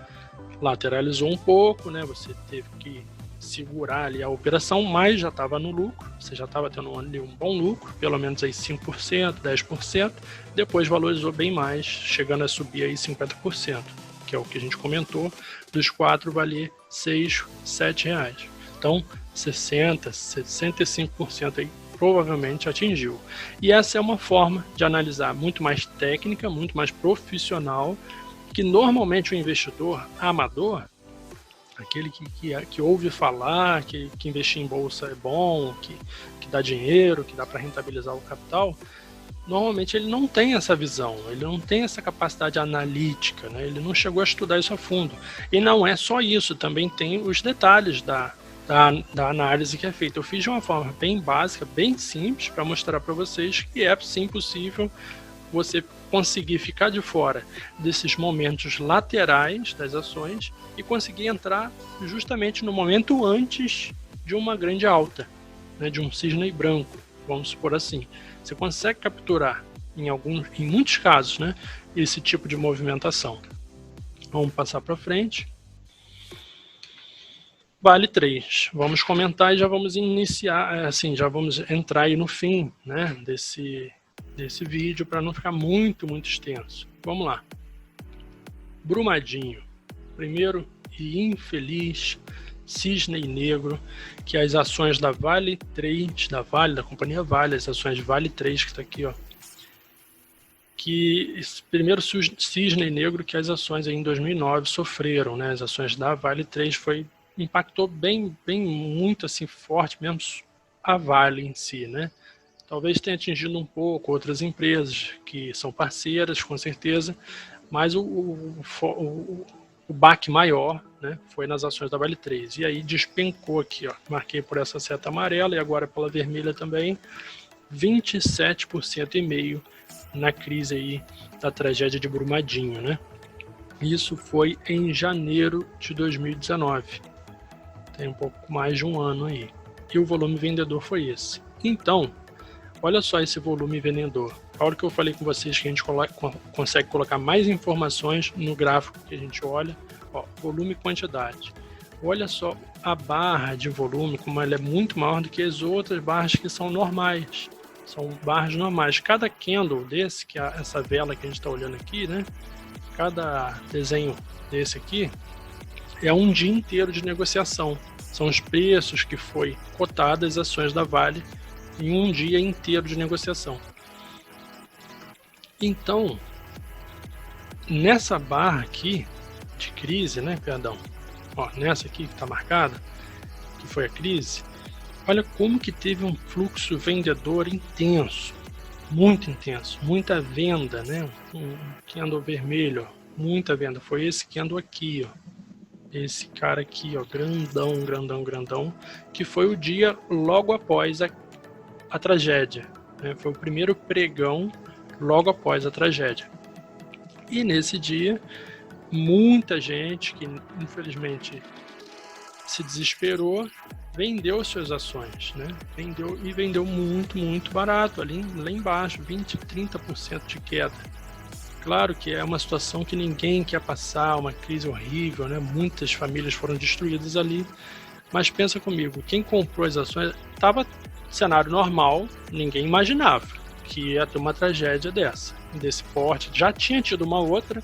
Lateralizou um pouco, né? Você teve que segurar ali a operação, mas já estava no lucro, você já estava tendo ali um bom lucro, pelo menos aí 5%, 10%, depois valorizou bem mais, chegando a subir aí 50%, que é o que a gente comentou, dos 4 valer 6, 7 reais. Então, 60%, 65% aí provavelmente atingiu. E essa é uma forma de analisar muito mais técnica, muito mais profissional, que normalmente o investidor amador, aquele que ouve falar, que investir em bolsa é bom, que dá dinheiro, que dá para rentabilizar o capital, normalmente ele não tem essa visão, ele não tem essa capacidade analítica, né? Ele não chegou a estudar isso a fundo. E não é só isso, também tem os detalhes da análise que é feita. Eu fiz de uma forma bem básica, bem simples, para mostrar para vocês que é sim possível você conseguir ficar de fora desses momentos laterais das ações e conseguir entrar justamente no momento antes de uma grande alta, né, de um cisne branco, vamos supor assim. Você consegue capturar em muitos casos, né, esse tipo de movimentação. Vamos passar para frente. Vale 3. Vamos comentar e já vamos iniciar, assim, já vamos entrar aí no fim, né, desse vídeo para não ficar muito extenso. Vamos lá. Brumadinho. Primeiro e infeliz cisne negro, que as ações da Vale 3, da companhia Vale, as ações Vale 3 que está aqui, ó, que esse primeiro cisne negro que as ações aí em 2009 sofreram, né? As ações da Vale 3 impactou bem muito assim forte mesmo a Vale em si, né? Talvez tenha atingido um pouco outras empresas que são parceiras, com certeza, mas o baque maior, né, foi nas ações da Vale 3. E aí despencou aqui, ó, marquei por essa seta amarela e agora pela vermelha também, 27,5% na crise aí da tragédia de Brumadinho, né? Isso foi em janeiro de 2019. Tem um pouco mais de um ano aí. E o volume vendedor foi esse. Então, olha só esse volume vendedor. A hora que eu falei com vocês que a gente consegue colocar mais informações no gráfico que a gente olha, ó, volume e quantidade. Olha só a barra de volume, como ela é muito maior do que as outras barras que são normais. São barras normais. Cada candle desse, que é essa vela que a gente está olhando aqui, né? Cada desenho desse aqui é um dia inteiro de negociação. São os preços que foi cotadas as ações da Vale em um dia inteiro de negociação. Então, nessa barra aqui de crise, né, perdão, ó, nessa aqui que está marcada, que foi a crise, olha como que teve um fluxo vendedor intenso, muito intenso, muita venda, né, um candle vermelho, ó, muita venda, foi esse candle aqui, ó, esse cara aqui, ó, grandão, que foi o dia logo após a tragédia, né? Foi o primeiro pregão logo após a tragédia. E nesse dia, muita gente que infelizmente se desesperou, vendeu suas ações, né? Vendeu muito, muito barato, ali lá embaixo, 20, 30% de queda. Claro que é uma situação que ninguém quer passar, uma crise horrível, né? Muitas famílias foram destruídas ali, mas pensa comigo, quem comprou as ações estava cenário normal, ninguém imaginava que ia ter uma tragédia desse porte, já tinha tido uma outra,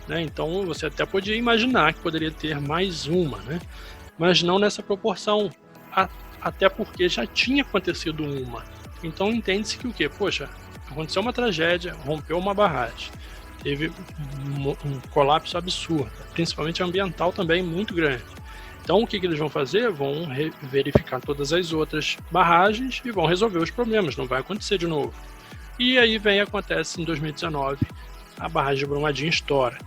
né? Então você até podia imaginar que poderia ter mais uma, né? Mas não nessa proporção, até porque já tinha acontecido uma. Então entende-se que o quê? Poxa, aconteceu uma tragédia, rompeu uma barragem, teve um colapso absurdo, principalmente ambiental também muito grande. Então o que eles vão fazer? Vão verificar todas as outras barragens e vão resolver os problemas, não vai acontecer de novo. E aí acontece em 2019, a barragem de Brumadinho estoura.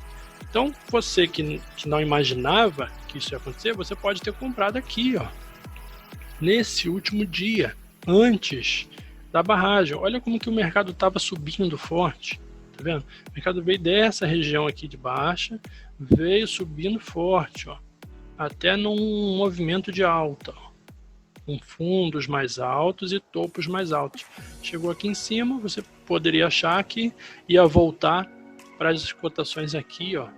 Então você que não imaginava que isso ia acontecer, você pode ter comprado aqui, ó, nesse último dia, antes da barragem. Olha como que o mercado estava subindo forte, tá vendo? O mercado veio dessa região aqui de baixa, veio subindo forte, ó, até num movimento de alta, ó, com fundos mais altos e topos mais altos. Chegou aqui em cima, você poderia achar que ia voltar para as cotações aqui, ó,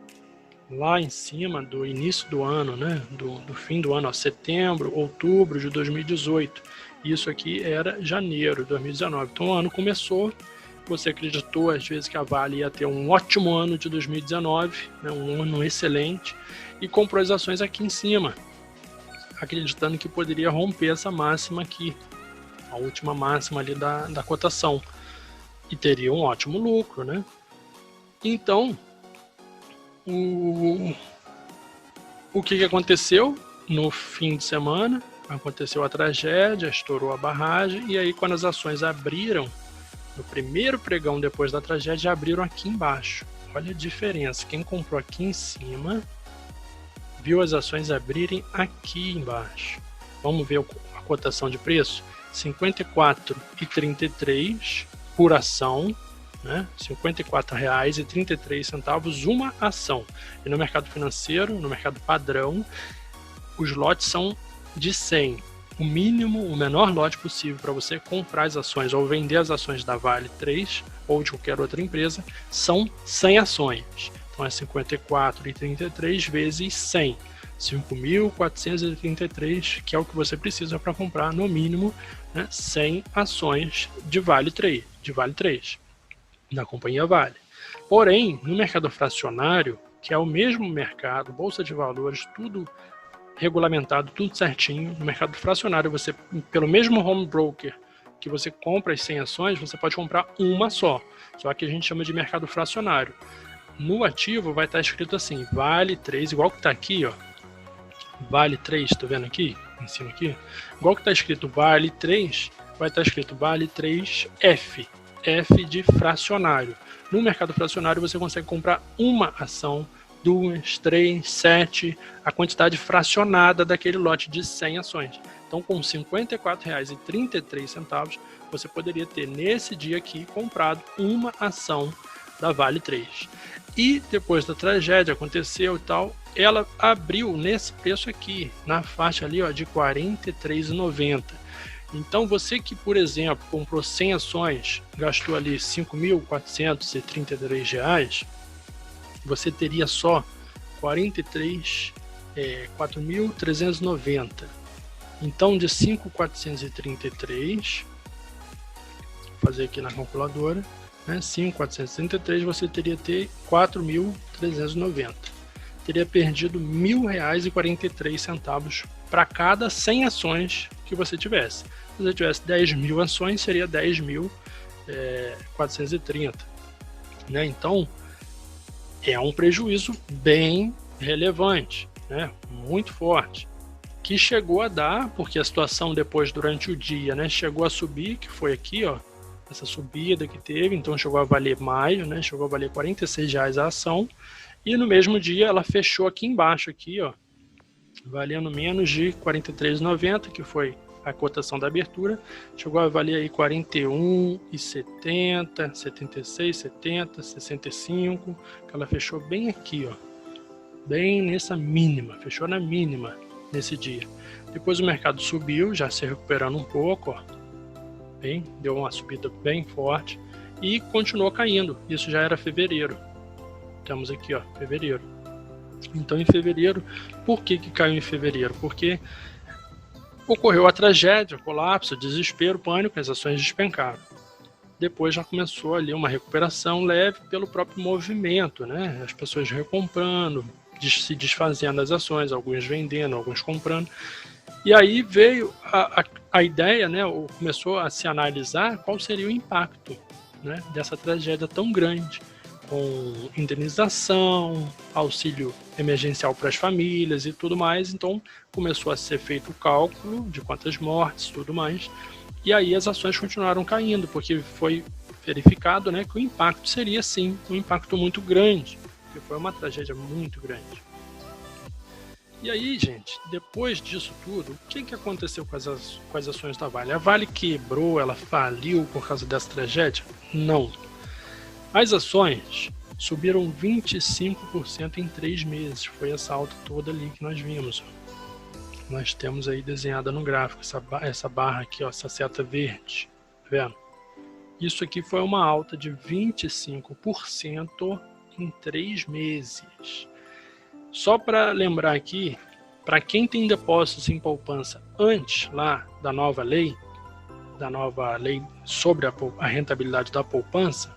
lá em cima do início do ano, né? Do fim do ano, ó, setembro, outubro de 2018. Isso aqui era janeiro de 2019. Então o ano começou, você acreditou às vezes que a Vale ia ter um ótimo ano de 2019, né? Um ano excelente, e comprou as ações aqui em cima, acreditando que poderia romper essa máxima aqui, a última máxima ali da cotação, e teria um ótimo lucro, né? Então, o que aconteceu no fim de semana? Aconteceu a tragédia, estourou a barragem, e aí quando as ações abriram, no primeiro pregão depois da tragédia, abriram aqui embaixo. Olha a diferença, quem comprou aqui em cima, viu as ações abrirem aqui embaixo. Vamos ver a cotação de preço? R$ 54,33 por ação, né? R$ 54,33 uma ação. E no mercado financeiro, no mercado padrão, os lotes são de 100. O mínimo, o menor lote possível para você comprar as ações ou vender as ações da Vale 3 ou de qualquer outra empresa são 100 ações. Então é 54,33 vezes 100. 5.433, que é o que você precisa para comprar, no mínimo, né, 100 ações de Vale 3, da companhia Vale. Porém, no mercado fracionário, que é o mesmo mercado, bolsa de valores, tudo regulamentado, tudo certinho, no mercado fracionário, você, pelo mesmo home broker que você compra as 100 ações, você pode comprar uma só que a gente chama de mercado fracionário. No ativo vai estar escrito assim, Vale 3, igual que está aqui, ó, Vale 3, tá vendo aqui, em cima aqui? Igual que está escrito Vale 3, vai estar escrito Vale 3F, F de fracionário. No mercado fracionário você consegue comprar uma ação, 2, 3, 7, a quantidade fracionada daquele lote de 100 ações. Então, com R$ 54,33, você poderia ter nesse dia aqui comprado uma ação da Vale 3. E depois da tragédia, aconteceu e tal, ela abriu nesse preço aqui, na faixa ali, ó, de R$ 43,90. Então, você que, por exemplo, comprou 100 ações, gastou ali R$ 5.433, você teria só 4.390. Então, de 5.433, vou fazer aqui na calculadora, né, 5.433, você teria ter 4.390. Teria perdido R$ 1.043 para cada 100 ações que você tivesse. Se você tivesse 10.000 ações, seria 10.430. Né? Então, é um prejuízo bem relevante, né? Muito forte, que chegou a dar, porque a situação depois, durante o dia, né, chegou a subir, que foi aqui, ó, essa subida que teve, então chegou a valer mais, né, chegou a valer R$ 46 a ação, e no mesmo dia ela fechou aqui embaixo, aqui, ó, valendo menos de R$ 43,90, que foi a cotação da abertura, chegou a valer aí 41,70, 76, 70, 65, que ela fechou bem aqui, ó, bem nessa mínima, fechou na mínima, nesse dia. Depois o mercado subiu, já se recuperando um pouco, ó. Bem, deu uma subida bem forte e continuou caindo. Isso já era fevereiro. Estamos aqui, ó, fevereiro. Então, em fevereiro, por que caiu em fevereiro? Porque ocorreu a tragédia, o colapso, o desespero, o pânico, as ações despencaram. Depois já começou ali uma recuperação leve pelo próprio movimento, né? As pessoas recomprando, se desfazendo das ações, alguns vendendo, alguns comprando. E aí veio a ideia, né? Começou a se analisar qual seria o impacto, né, dessa tragédia tão grande, com indenização, auxílio emergencial para as famílias e tudo mais. Então começou a ser feito o cálculo de quantas mortes e tudo mais. E aí as ações continuaram caindo, porque foi verificado, né, que o impacto seria sim um impacto muito grande, porque foi uma tragédia muito grande. E aí, gente, depois disso tudo, o que aconteceu com as ações da Vale? A Vale quebrou, ela faliu por causa dessa tragédia? Não. As ações subiram 25% em 3 meses. Foi essa alta toda ali que nós vimos. Nós temos aí desenhada no gráfico, essa barra aqui, ó, essa seta verde. Tá vendo? Isso aqui foi uma alta de 25% em 3 meses. Só para lembrar aqui, para quem tem depósitos em poupança antes lá da nova lei sobre a rentabilidade da poupança,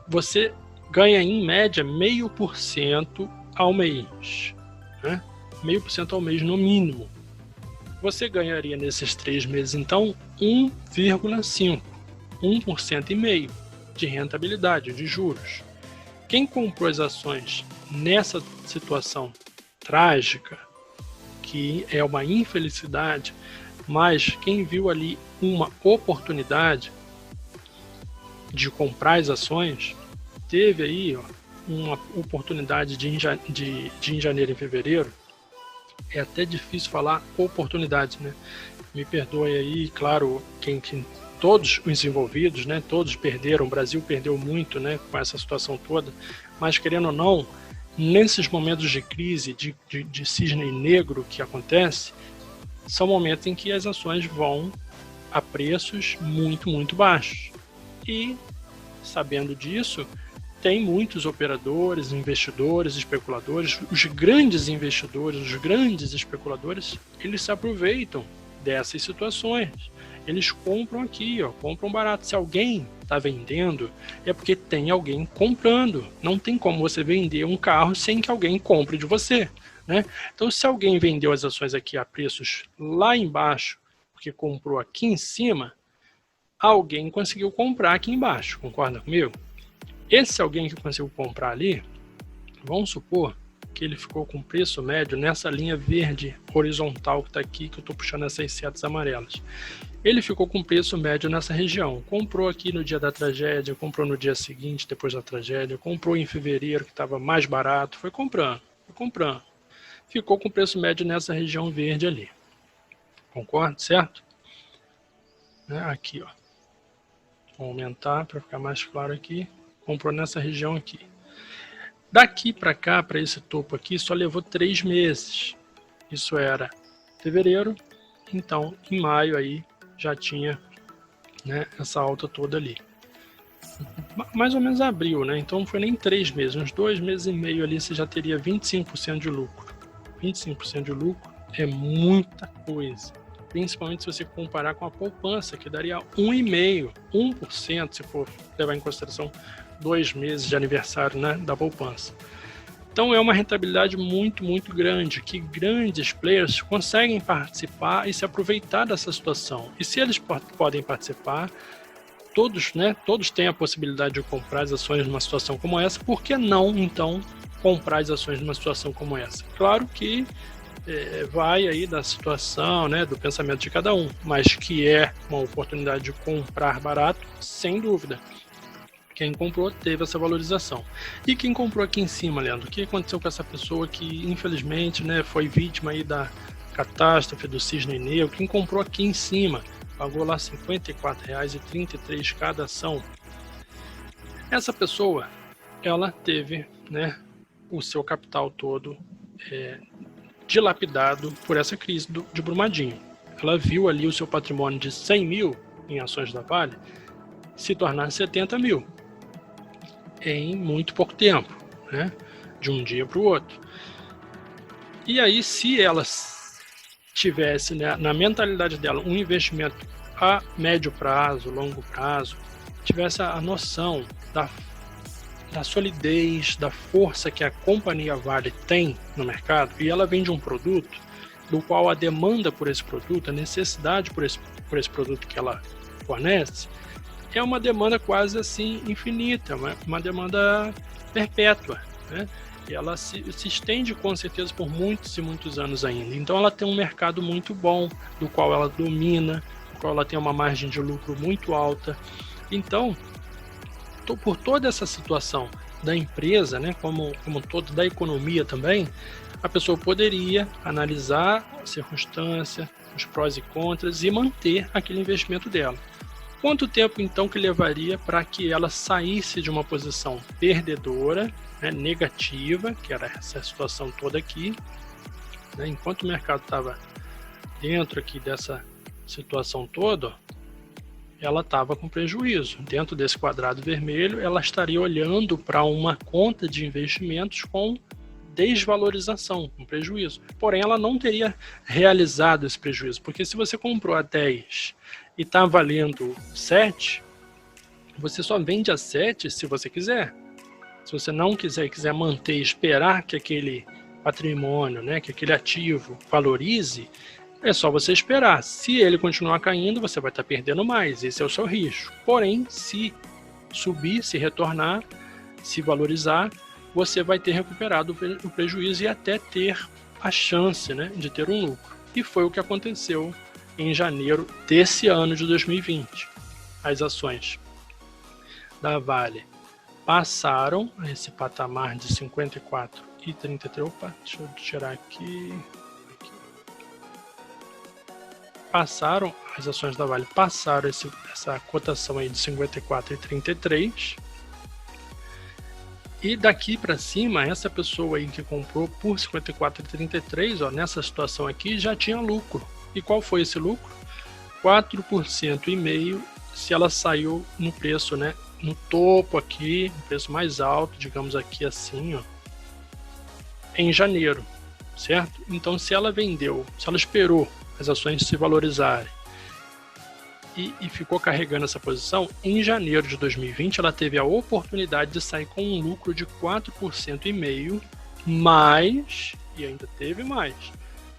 você ganha em média 0,5% ao mês, né? 0,5% ao mês no mínimo. Você ganharia nesses 3 meses, então, 1,5%, 1,5% de rentabilidade, de juros. Quem comprou as ações nessa situação trágica, que é uma infelicidade, mas quem viu ali uma oportunidade de comprar as ações, teve aí, ó, uma oportunidade de em janeiro e fevereiro. É até difícil falar oportunidade, né? Me perdoem aí, claro, todos os envolvidos, né? Todos perderam, o Brasil perdeu muito, né? Com essa situação toda, mas querendo ou não, nesses momentos de crise, de cisne negro que acontece, são momentos em que as ações vão a preços muito, muito baixos. E, sabendo disso, tem muitos operadores, investidores, especuladores, os grandes investidores, os grandes especuladores, eles se aproveitam dessas situações. Eles compram aqui, ó, compram barato. Se alguém está vendendo, é porque tem alguém comprando. Não tem como você vender um carro sem que alguém compre de você, né? Então, se alguém vendeu as ações aqui a preços lá embaixo, porque comprou aqui em cima, alguém conseguiu comprar aqui embaixo, concorda comigo? Esse alguém que conseguiu comprar ali, vamos supor que ele ficou com preço médio nessa linha verde horizontal que está aqui, que eu estou puxando essas setas amarelas. Ele ficou com preço médio nessa região. Comprou aqui no dia da tragédia, comprou no dia seguinte, depois da tragédia, comprou em fevereiro, que estava mais barato, foi comprando. Ficou com preço médio nessa região verde ali. Concorda, certo? Aqui, ó. Vou aumentar para ficar mais claro aqui. Comprou nessa região aqui. Daqui para cá, para esse topo aqui, só levou 3 meses. Isso era fevereiro, então em maio aí já tinha, né, essa alta toda ali. Mais ou menos abril, né? Então não foi nem 3 meses, uns 2 meses e meio ali você já teria 25% de lucro. 25% de lucro é muita coisa. Principalmente se você comparar com a poupança, que daria 1,5%, 1%, se for levar em consideração 2 meses de aniversário, né, da poupança. Então é uma rentabilidade muito, muito grande, que grandes players conseguem participar e se aproveitar dessa situação. E se eles podem participar, todos têm a possibilidade de comprar as ações numa situação como essa, por que não, então, comprar as ações numa situação como essa? Claro que vai aí da situação, né, do pensamento de cada um, mas que é uma oportunidade de comprar barato, sem dúvida. Quem comprou teve essa valorização. E quem comprou aqui em cima, Leandro? O que aconteceu com essa pessoa que, infelizmente, né, foi vítima aí da catástrofe do cisne negro? Quem comprou aqui em cima pagou lá R$ 54,33 cada ação. Essa pessoa, ela teve, né, o seu capital todo dilapidado por essa crise de Brumadinho. Ela viu ali o seu patrimônio de 100 mil em ações da Vale se tornar 70 mil em muito pouco tempo, né? De um dia para o outro. E aí, se ela tivesse, né, na mentalidade dela um investimento a médio prazo, longo prazo, tivesse a noção da solidez, da força que a companhia Vale tem no mercado, e ela vende um produto do qual a demanda por esse produto, a necessidade por esse produto que ela fornece, é uma demanda quase assim infinita, uma demanda perpétua, né? E ela se estende com certeza por muitos e muitos anos ainda. Então ela tem um mercado muito bom, do qual ela domina, do qual ela tem uma margem de lucro muito alta. Então, por toda essa situação da empresa, né, como todo da economia também, a pessoa poderia analisar a circunstância, os prós e contras e manter aquele investimento dela. Quanto tempo então que levaria para que ela saísse de uma posição perdedora, né, negativa, que era essa situação toda aqui, né, enquanto o mercado estava dentro aqui dessa situação toda, ela estava com prejuízo. Dentro desse quadrado vermelho, ela estaria olhando para uma conta de investimentos com desvalorização, com prejuízo. Porém, ela não teria realizado esse prejuízo, porque se você comprou a 10 e está valendo 7, você só vende a 7 se você quiser. Se você não quiser e quiser manter e esperar que aquele patrimônio, né, que aquele ativo valorize, é só você esperar. Se ele continuar caindo, você vai estar perdendo mais. Esse é o seu risco. Porém, se subir, se retornar, se valorizar, você vai ter recuperado o prejuízo e até ter a chance, né, de ter um lucro. E foi o que aconteceu em janeiro desse ano de 2020. As ações da Vale passaram esse patamar de 54,33. Opa, deixa eu tirar aqui. As ações da Vale passaram essa cotação aí de 54,33. E daqui para cima, essa pessoa aí que comprou por 54,33, ó, nessa situação aqui, já tinha lucro. E qual foi esse lucro? 4,5% se ela saiu no preço, né, no topo aqui, no preço mais alto, digamos aqui assim, ó, em janeiro, certo? Então, se ela vendeu, se ela esperou as ações se valorizarem e ficou carregando essa posição, em janeiro de 2020 ela teve a oportunidade de sair com um lucro de 4,5%, mais, e ainda teve mais,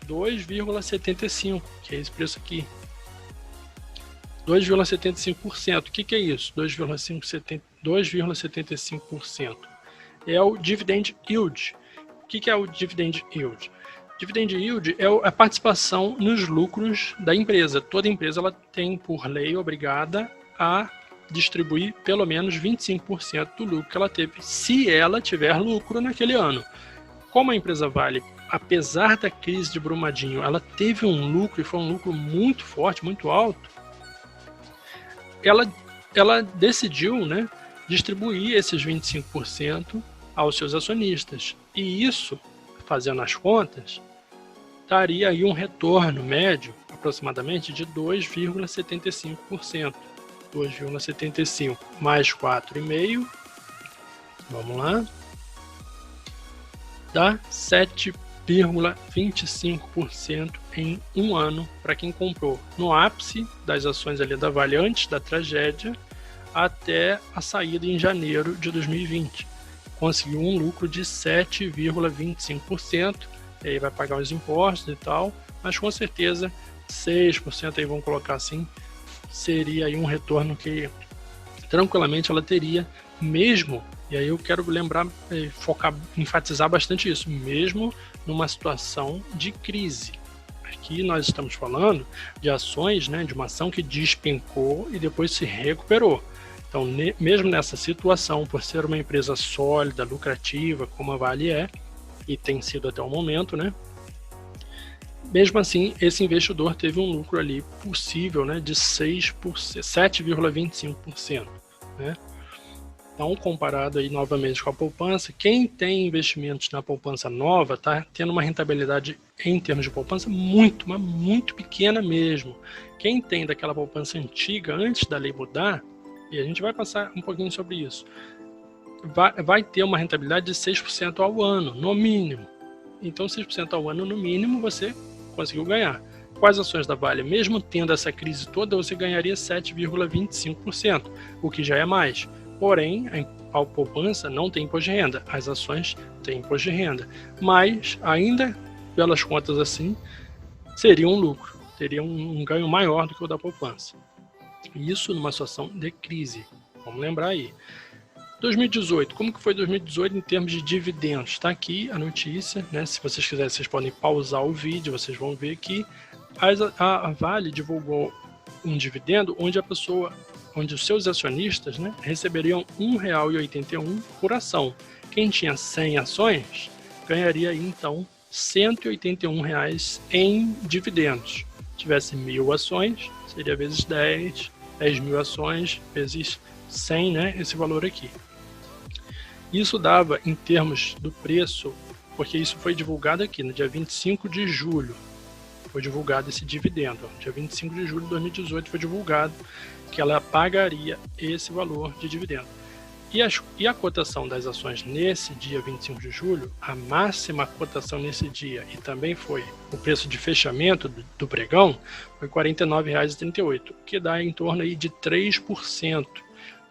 2,75%, que é esse preço aqui. 2,75%. O que é isso? 2,75%. É o dividend yield. O que é o dividend yield? Dividend yield é a participação nos lucros da empresa. Toda empresa ela tem, por lei, obrigada a distribuir pelo menos 25% do lucro que ela teve, se ela tiver lucro naquele ano. Como a empresa Vale, apesar da crise de Brumadinho, ela teve um lucro, e foi um lucro muito forte, muito alto, ela decidiu, né, distribuir esses 25% aos seus acionistas. E isso, fazendo as contas, daria aí um retorno médio, aproximadamente, de 2,75%. 2,75 mais 4,5, vamos lá, dá 7,25% em um ano para quem comprou no ápice das ações ali da Vale antes da tragédia até a saída em janeiro de 2020. Conseguiu um lucro de 7,25%, e aí vai pagar os impostos e tal, mas com certeza 6%, aí vamos colocar assim, seria aí um retorno que tranquilamente ela teria, mesmo, e aí eu quero lembrar, focar, enfatizar bastante isso, mesmo numa situação de crise. Aqui nós estamos falando de ações, né, de uma ação que despencou e depois se recuperou. Então, mesmo nessa situação, por ser uma empresa sólida, lucrativa, como a Vale é, e tem sido até o momento, né, mesmo assim, esse investidor teve um lucro ali possível, né, de 7,25%. Né? Então, comparado aí novamente com a poupança, quem tem investimentos na poupança nova está tendo uma rentabilidade em termos de poupança muito, mas muito pequena mesmo. Quem tem daquela poupança antiga, antes da lei mudar, e a gente vai passar um pouquinho sobre isso, vai ter uma rentabilidade de 6% ao ano, no mínimo. Então, 6% ao ano, no mínimo, você conseguiu ganhar. Com as ações da Vale, mesmo tendo essa crise toda, você ganharia 7,25%, o que já é mais. Porém, a poupança não tem imposto de renda, as ações têm imposto de renda. Mas, ainda pelas contas assim, seria um lucro, teria um ganho maior do que o da poupança. Isso numa situação de crise, vamos lembrar aí. 2018, como que foi 2018 em termos de dividendos? Está aqui a notícia, né? Se vocês quiserem, vocês podem pausar o vídeo, vocês vão ver que a Vale divulgou um dividendo onde os seus acionistas, né, receberiam R$ 1,81 por ação. Quem tinha 100 ações ganharia aí, então, R$ 181 em dividendos. Se tivesse 1.000 ações, seria vezes 10 mil ações vezes 100, né, esse valor aqui. Isso dava, em termos do preço, porque isso foi divulgado aqui no dia 25 de julho, foi divulgado esse dividendo. Dia 25 de julho de 2018 foi divulgado que ela pagaria esse valor de dividendo. E a cotação das ações nesse dia 25 de julho, a máxima cotação nesse dia, e também foi o preço de fechamento do pregão, foi R$ 49,38, que dá em torno aí de 3%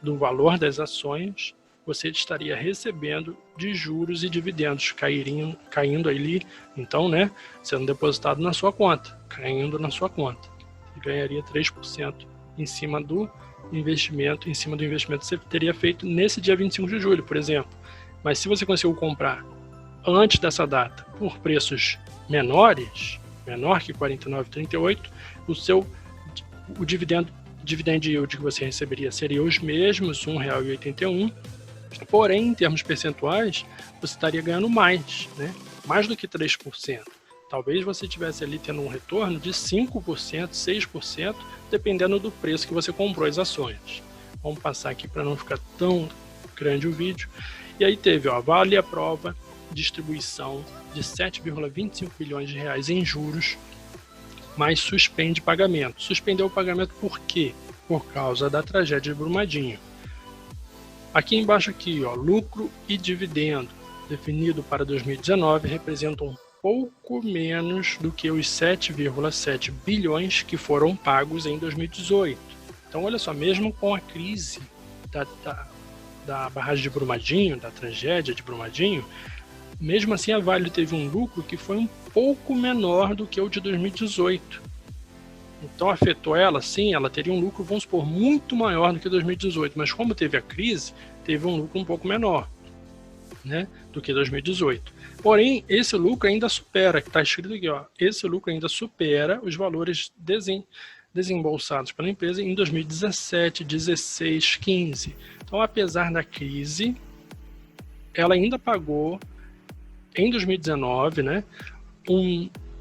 do valor das ações você estaria recebendo de juros e dividendos caindo ali, então, né, sendo depositado na sua conta, caindo na sua conta. Você ganharia 3% em cima do investimento que você teria feito nesse dia 25 de julho, por exemplo. Mas se você conseguiu comprar antes dessa data por preços menor que R$ 49,38, o dividend yield que você receberia seria os mesmos, R$ 1,81, porém, em termos percentuais, você estaria ganhando mais, né? Mais do que 3%. Talvez você estivesse ali tendo um retorno de 5%, 6%, dependendo do preço que você comprou as ações. Vamos passar aqui para não ficar tão grande o vídeo. E aí teve, ó, Vale aprova distribuição de 7,25 bilhões de reais em juros, mas suspende pagamento. Suspendeu o pagamento por quê? Por causa da tragédia de Brumadinho. Aqui embaixo, aqui, ó, lucro e dividendo, definido para 2019, representam pouco menos do que os 7,7 bilhões que foram pagos em 2018. Então, olha só, mesmo com a crise da barragem de Brumadinho, da tragédia de Brumadinho, mesmo assim a Vale teve um lucro que foi um pouco menor do que o de 2018. Então afetou ela, sim, ela teria um lucro, vamos supor, muito maior do que 2018, mas como teve a crise, teve um lucro um pouco menor, né, do que 2018. Porém, esse lucro ainda supera, que está escrito aqui, ó, esse lucro ainda supera os valores desembolsados pela empresa em 2017, 16, 15. Então, apesar da crise, ela ainda pagou, em 2019, né,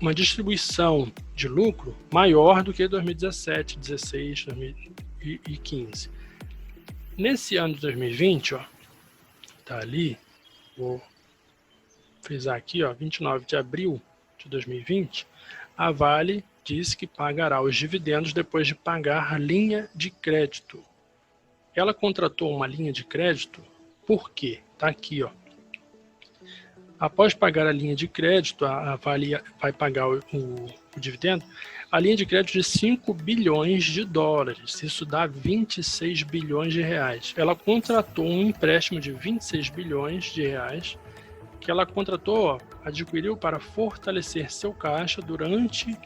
uma distribuição de lucro maior do que 2017, 16, 2015. Nesse ano de 2020, ó, tá ali, vou frisar aqui, ó, 29 de abril de 2020, a Vale disse que pagará os dividendos depois de pagar a linha de crédito. Ela contratou uma linha de crédito, por quê? Tá aqui, ó. Após pagar a linha de crédito, a Vale vai pagar o dividendo, a linha de crédito de 5 bilhões de dólares, isso dá 26 bilhões de reais. Ela contratou um empréstimo de 26 bilhões de reais, que ela contratou, adquiriu para fortalecer seu caixa durante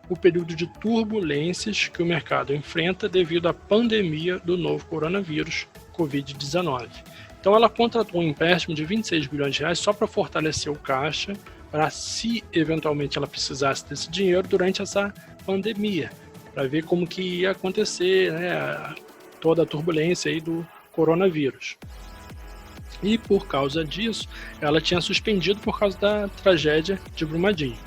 o período de turbulências que o mercado enfrenta devido à pandemia do novo coronavírus, Covid-19. Então ela contratou um empréstimo de 26 bilhões de reais só para fortalecer o caixa, para se eventualmente ela precisasse desse dinheiro durante essa pandemia, para ver como que ia acontecer, né, toda a turbulência aí do coronavírus. E por causa disso, ela tinha suspendido por causa da tragédia de Brumadinho.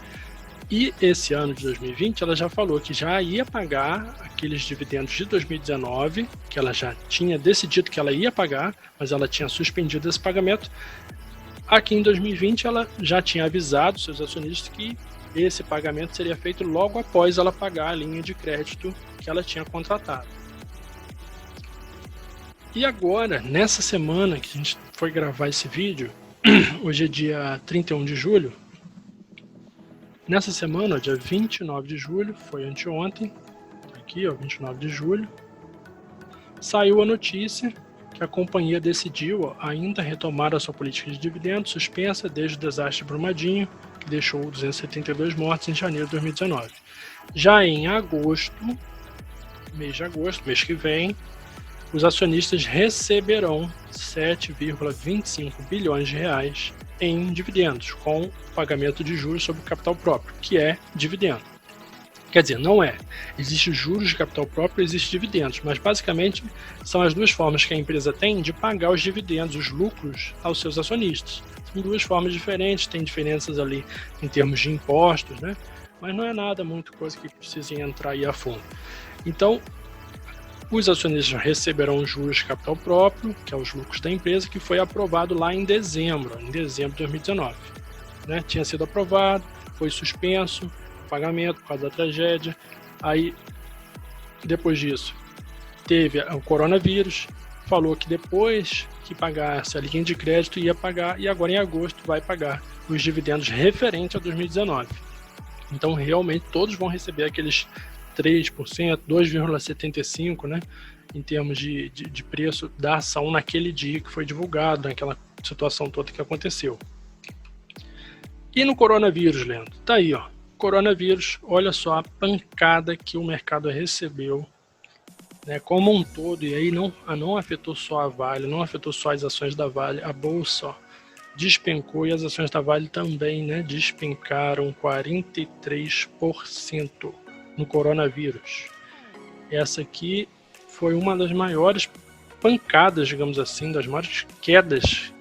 E esse ano de 2020, ela já falou que já ia pagar aqueles dividendos de 2019, que ela já tinha decidido que ela ia pagar, mas ela tinha suspendido esse pagamento. Aqui em 2020, ela já tinha avisado seus acionistas que esse pagamento seria feito logo após ela pagar a linha de crédito que ela tinha contratado. E agora, nessa semana que a gente foi gravar esse vídeo, hoje é dia 31 de julho, nessa semana, dia 29 de julho, foi anteontem, aqui ó, 29 de julho, saiu a notícia que a companhia decidiu ainda retomar a sua política de dividendos suspensa desde o desastre de Brumadinho, que deixou 272 mortos em janeiro de 2019. Já em agosto, mês que vem, os acionistas receberão 7,25 bilhões de reais em dividendos, com pagamento de juros sobre o capital próprio, que é dividendo. Quer dizer, não é. Existe juros de capital próprio e existe dividendos, mas basicamente são as duas formas que a empresa tem de pagar os dividendos, os lucros aos seus acionistas. São duas formas diferentes, tem diferenças ali em termos de impostos, né? Mas não é nada muito coisa que precise entrar aí a fundo. Então, os acionistas receberão os juros de capital próprio, que é os lucros da empresa, que foi aprovado lá em dezembro de 2019. Né? Tinha sido aprovado, foi suspenso o pagamento por causa da tragédia. Aí, depois disso, teve o coronavírus, falou que depois que pagasse a linha de crédito ia pagar, e agora em agosto vai pagar os dividendos referentes a 2019. Então, realmente, todos vão receber aqueles 3%, 2,75%, né, em termos de preço da ação naquele dia que foi divulgado, naquela situação toda que aconteceu. E no coronavírus, Leandro? Tá aí, ó. Coronavírus, olha só a pancada que o mercado recebeu, né, como um todo, e aí não afetou só a Vale, não afetou só as ações da Vale, a bolsa, ó, despencou, e as ações da Vale também, né, despencaram 43% no coronavírus. Essa aqui foi uma das maiores pancadas, digamos assim, das maiores quedas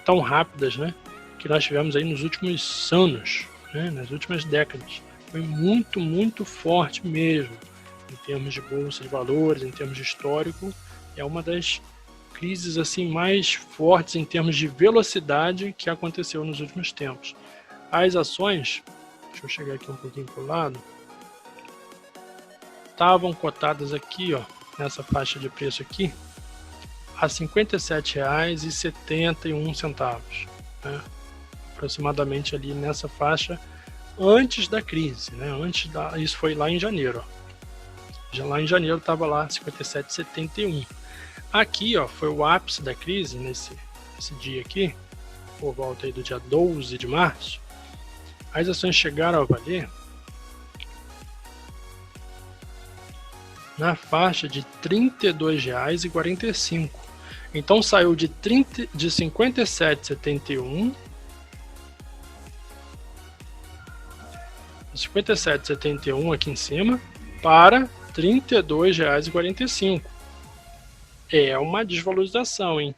tão rápidas, né, que nós tivemos aí nos últimos anos, né, nas últimas décadas. Foi muito, muito forte mesmo, em termos de bolsa de valores, em termos de histórico. É uma das crises assim mais fortes em termos de velocidade que aconteceu nos últimos tempos. As ações, deixa eu chegar aqui um pouquinho para o lado, estavam cotadas aqui, ó, nessa faixa de preço aqui, a R$ 57,71, né? Aproximadamente ali nessa faixa antes da crise, né? Isso foi lá em janeiro, ó. Já lá em janeiro estava lá 57,71. Aqui, ó, foi o ápice da crise nesse dia aqui, por volta aí do dia 12 de março. As ações chegaram a valer na faixa de R$ 32,45. Então saiu de 57,71 aqui em cima para R$ 32,45. É uma desvalorização, hein?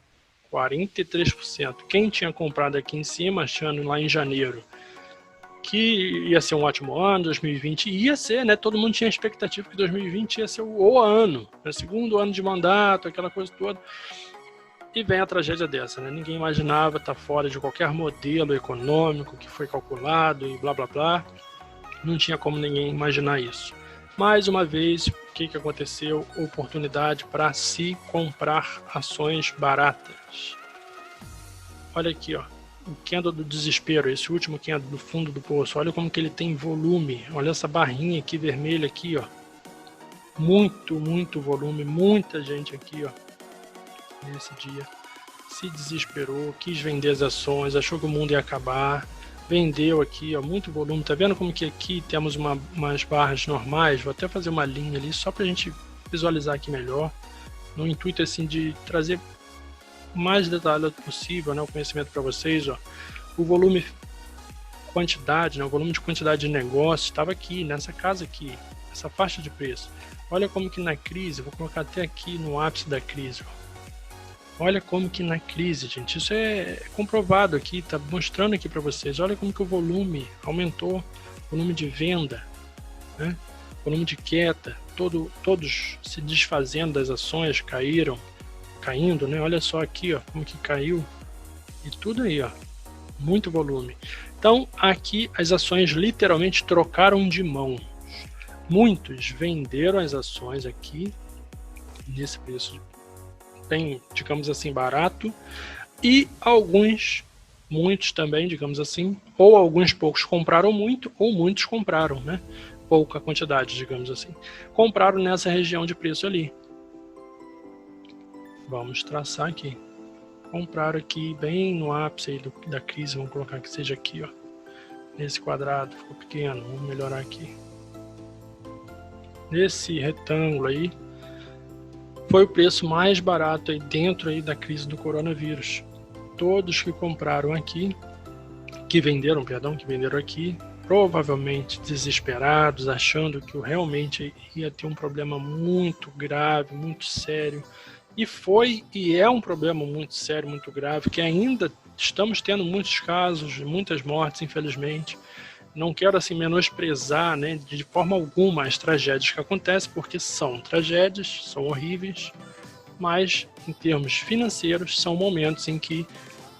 43%. Quem tinha comprado aqui em cima, achando lá em janeiro que ia ser um ótimo ano, 2020 ia ser, né? Todo mundo tinha expectativa que 2020 ia ser o ano, né? Segundo ano de mandato, aquela coisa toda. E vem a tragédia dessa, né? Ninguém imaginava estar fora de qualquer modelo econômico que foi calculado e blá blá blá. Não tinha como ninguém imaginar isso. Mais uma vez, o que aconteceu? Oportunidade para se comprar ações baratas. Olha aqui, ó. O candle do desespero, esse último candle do fundo do poço, olha como que ele tem volume, olha essa barrinha aqui vermelha aqui, ó, muito, muito volume, muita gente aqui, ó, nesse dia, se desesperou, quis vender as ações, achou que o mundo ia acabar, vendeu aqui, ó, muito volume, tá vendo como que aqui temos umas barras normais, vou até fazer uma linha ali, só pra gente visualizar aqui melhor, no intuito assim de trazer mais detalhado possível, né, o conhecimento para vocês, ó. O volume quantidade, né, o volume de quantidade de negócio estava aqui, nessa casa aqui, essa faixa de preço. Olha como que na crise, vou colocar até aqui no ápice da crise, ó. Olha como que na crise, gente, isso é comprovado aqui, tá mostrando aqui para vocês. Olha como que o volume aumentou, volume de venda, né? Volume de queda, todos se desfazendo das ações, caindo, né? Olha só aqui, ó, como que caiu, e tudo aí, ó, muito volume. Então, aqui as ações literalmente trocaram de mão. Muitos venderam as ações aqui, nesse preço bem, digamos assim, barato, e muitos também, digamos assim, ou alguns poucos compraram muito, ou muitos compraram, né? Pouca quantidade, digamos assim. Compraram nessa região de preço ali. Vamos traçar aqui. Compraram aqui bem no ápice aí da crise, vamos colocar que seja aqui, ó. Nesse quadrado, ficou pequeno, vamos melhorar aqui. Nesse retângulo aí, foi o preço mais barato aí dentro aí da crise do coronavírus. Todos que compraram aqui, que venderam aqui, provavelmente desesperados, achando que realmente ia ter um problema muito grave, muito sério. E foi e é um problema muito sério, muito grave, que ainda estamos tendo muitos casos, muitas mortes, infelizmente. Não quero assim menosprezar, né, de forma alguma as tragédias que acontecem, porque são tragédias, são horríveis, mas em termos financeiros são momentos em que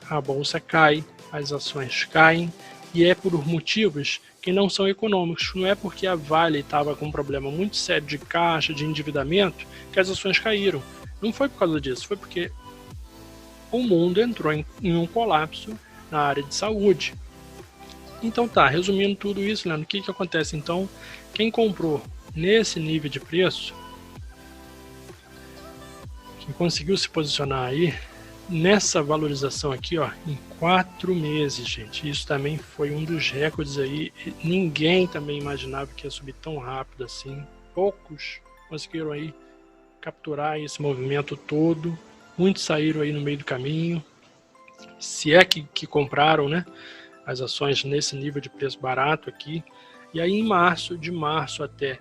a bolsa cai, as ações caem, e é por motivos que não são econômicos. Não é porque a Vale estava com um problema muito sério de caixa, de endividamento, que as ações caíram. Não foi por causa disso, foi porque o mundo entrou em um colapso na área de saúde. Então tá, resumindo tudo isso, Leandro, o que acontece então? Quem comprou nesse nível de preço, quem conseguiu se posicionar aí, nessa valorização aqui, ó, em 4 meses, gente, isso também foi um dos recordes aí, ninguém também imaginava que ia subir tão rápido assim, poucos conseguiram aí capturar esse movimento todo, muitos saíram aí no meio do caminho, se é que compraram, né, as ações nesse nível de preço barato aqui, e aí em março, de março até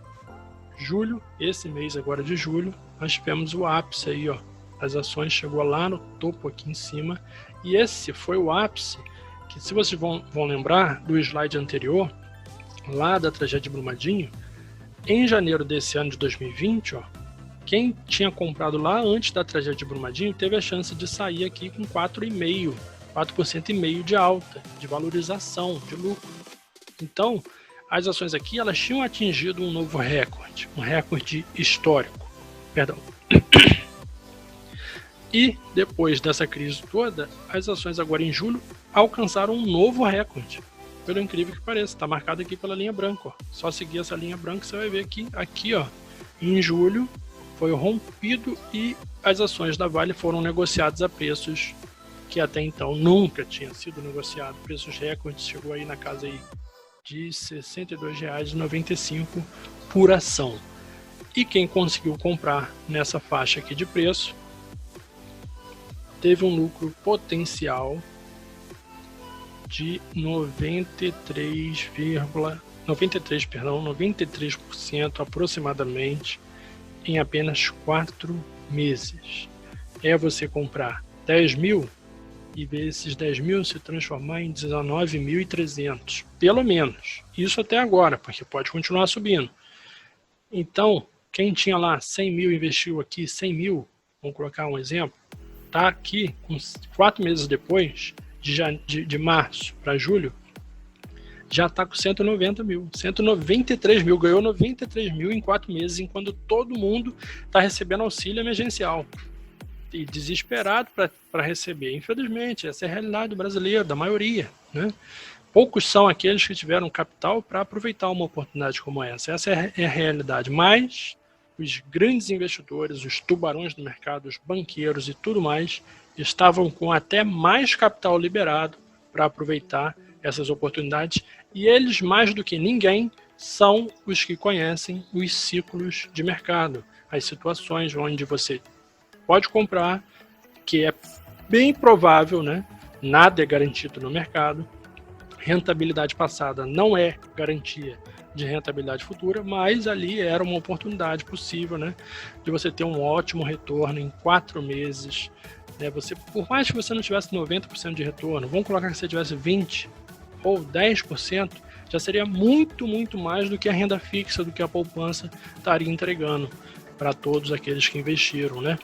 julho, esse mês agora de julho, nós tivemos o ápice aí, ó, as ações chegou lá no topo aqui em cima, e esse foi o ápice, que se vocês vão lembrar do slide anterior, lá da tragédia de Brumadinho, em janeiro desse ano de 2020, ó, quem tinha comprado lá antes da tragédia de Brumadinho teve a chance de sair aqui com 4,5% de alta, de valorização, de lucro. Então, as ações aqui elas tinham atingido um novo recorde, um recorde histórico. Perdão. E depois dessa crise toda, as ações agora em julho alcançaram um novo recorde. Pelo incrível que pareça, está marcado aqui pela linha branca. Ó. Só seguir essa linha branca você vai ver que aqui, ó, em julho, foi rompido e as ações da Vale foram negociadas a preços que até então nunca tinham sido negociados. Preços recordes, chegou aí na casa aí de R$ 62,95 por ação. E quem conseguiu comprar nessa faixa aqui de preço teve um lucro potencial de 93% aproximadamente em apenas 4 meses. É você comprar 10 mil e ver esses 10 mil se transformar em 19.300, pelo menos. Isso até agora, porque pode continuar subindo. Então, quem tinha lá 100 mil, investiu aqui 100 mil, vamos colocar um exemplo, está aqui, 4 meses depois, de março para julho, já está com 190 mil, 193 mil, ganhou 93 mil em 4 meses, enquanto todo mundo está recebendo auxílio emergencial e desesperado para receber. Infelizmente, essa é a realidade brasileira, da maioria, né? Poucos são aqueles que tiveram capital para aproveitar uma oportunidade como essa. Essa é a realidade, mas os grandes investidores, os tubarões do mercado, os banqueiros e tudo mais, estavam com até mais capital liberado para aproveitar essas oportunidades, e eles, mais do que ninguém, são os que conhecem os ciclos de mercado, as situações onde você pode comprar, que é bem provável, né? Nada é garantido no mercado, rentabilidade passada não é garantia de rentabilidade futura, mas ali era uma oportunidade possível, né, de você ter um ótimo retorno em 4 meses, né, por mais que você não tivesse 90% de retorno, vamos colocar que você tivesse 20% ou 10%, já seria muito, muito mais do que a renda fixa, do que a poupança estaria entregando para todos aqueles que investiram, né?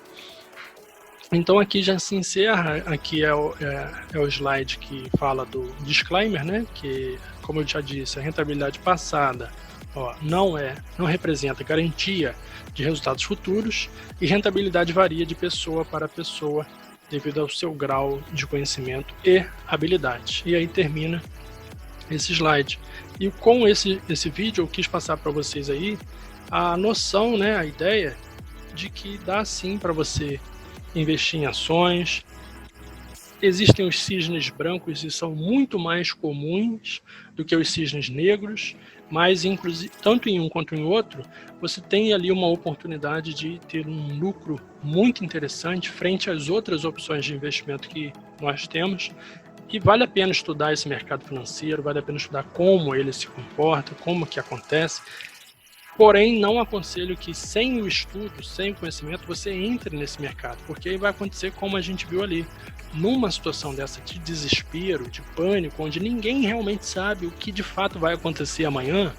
Então aqui já se encerra, aqui é o slide que fala do disclaimer, né? Que, como eu já disse, a rentabilidade passada não representa garantia de resultados futuros e rentabilidade varia de pessoa para pessoa devido ao seu grau de conhecimento e habilidade. E aí termina esse slide. E com esse vídeo eu quis passar para vocês aí a noção, né, a ideia de que dá sim para você investir em ações. Existem os cisnes brancos e são muito mais comuns do que os cisnes negros, mas inclusive, tanto em um quanto em outro, você tem ali uma oportunidade de ter um lucro muito interessante frente às outras opções de investimento que nós temos. E vale a pena estudar esse mercado financeiro, vale a pena estudar como ele se comporta, como que acontece. Porém, não aconselho que sem o estudo, sem o conhecimento, você entre nesse mercado, porque aí vai acontecer como a gente viu ali. Numa situação dessa de desespero, de pânico, onde ninguém realmente sabe o que de fato vai acontecer amanhã,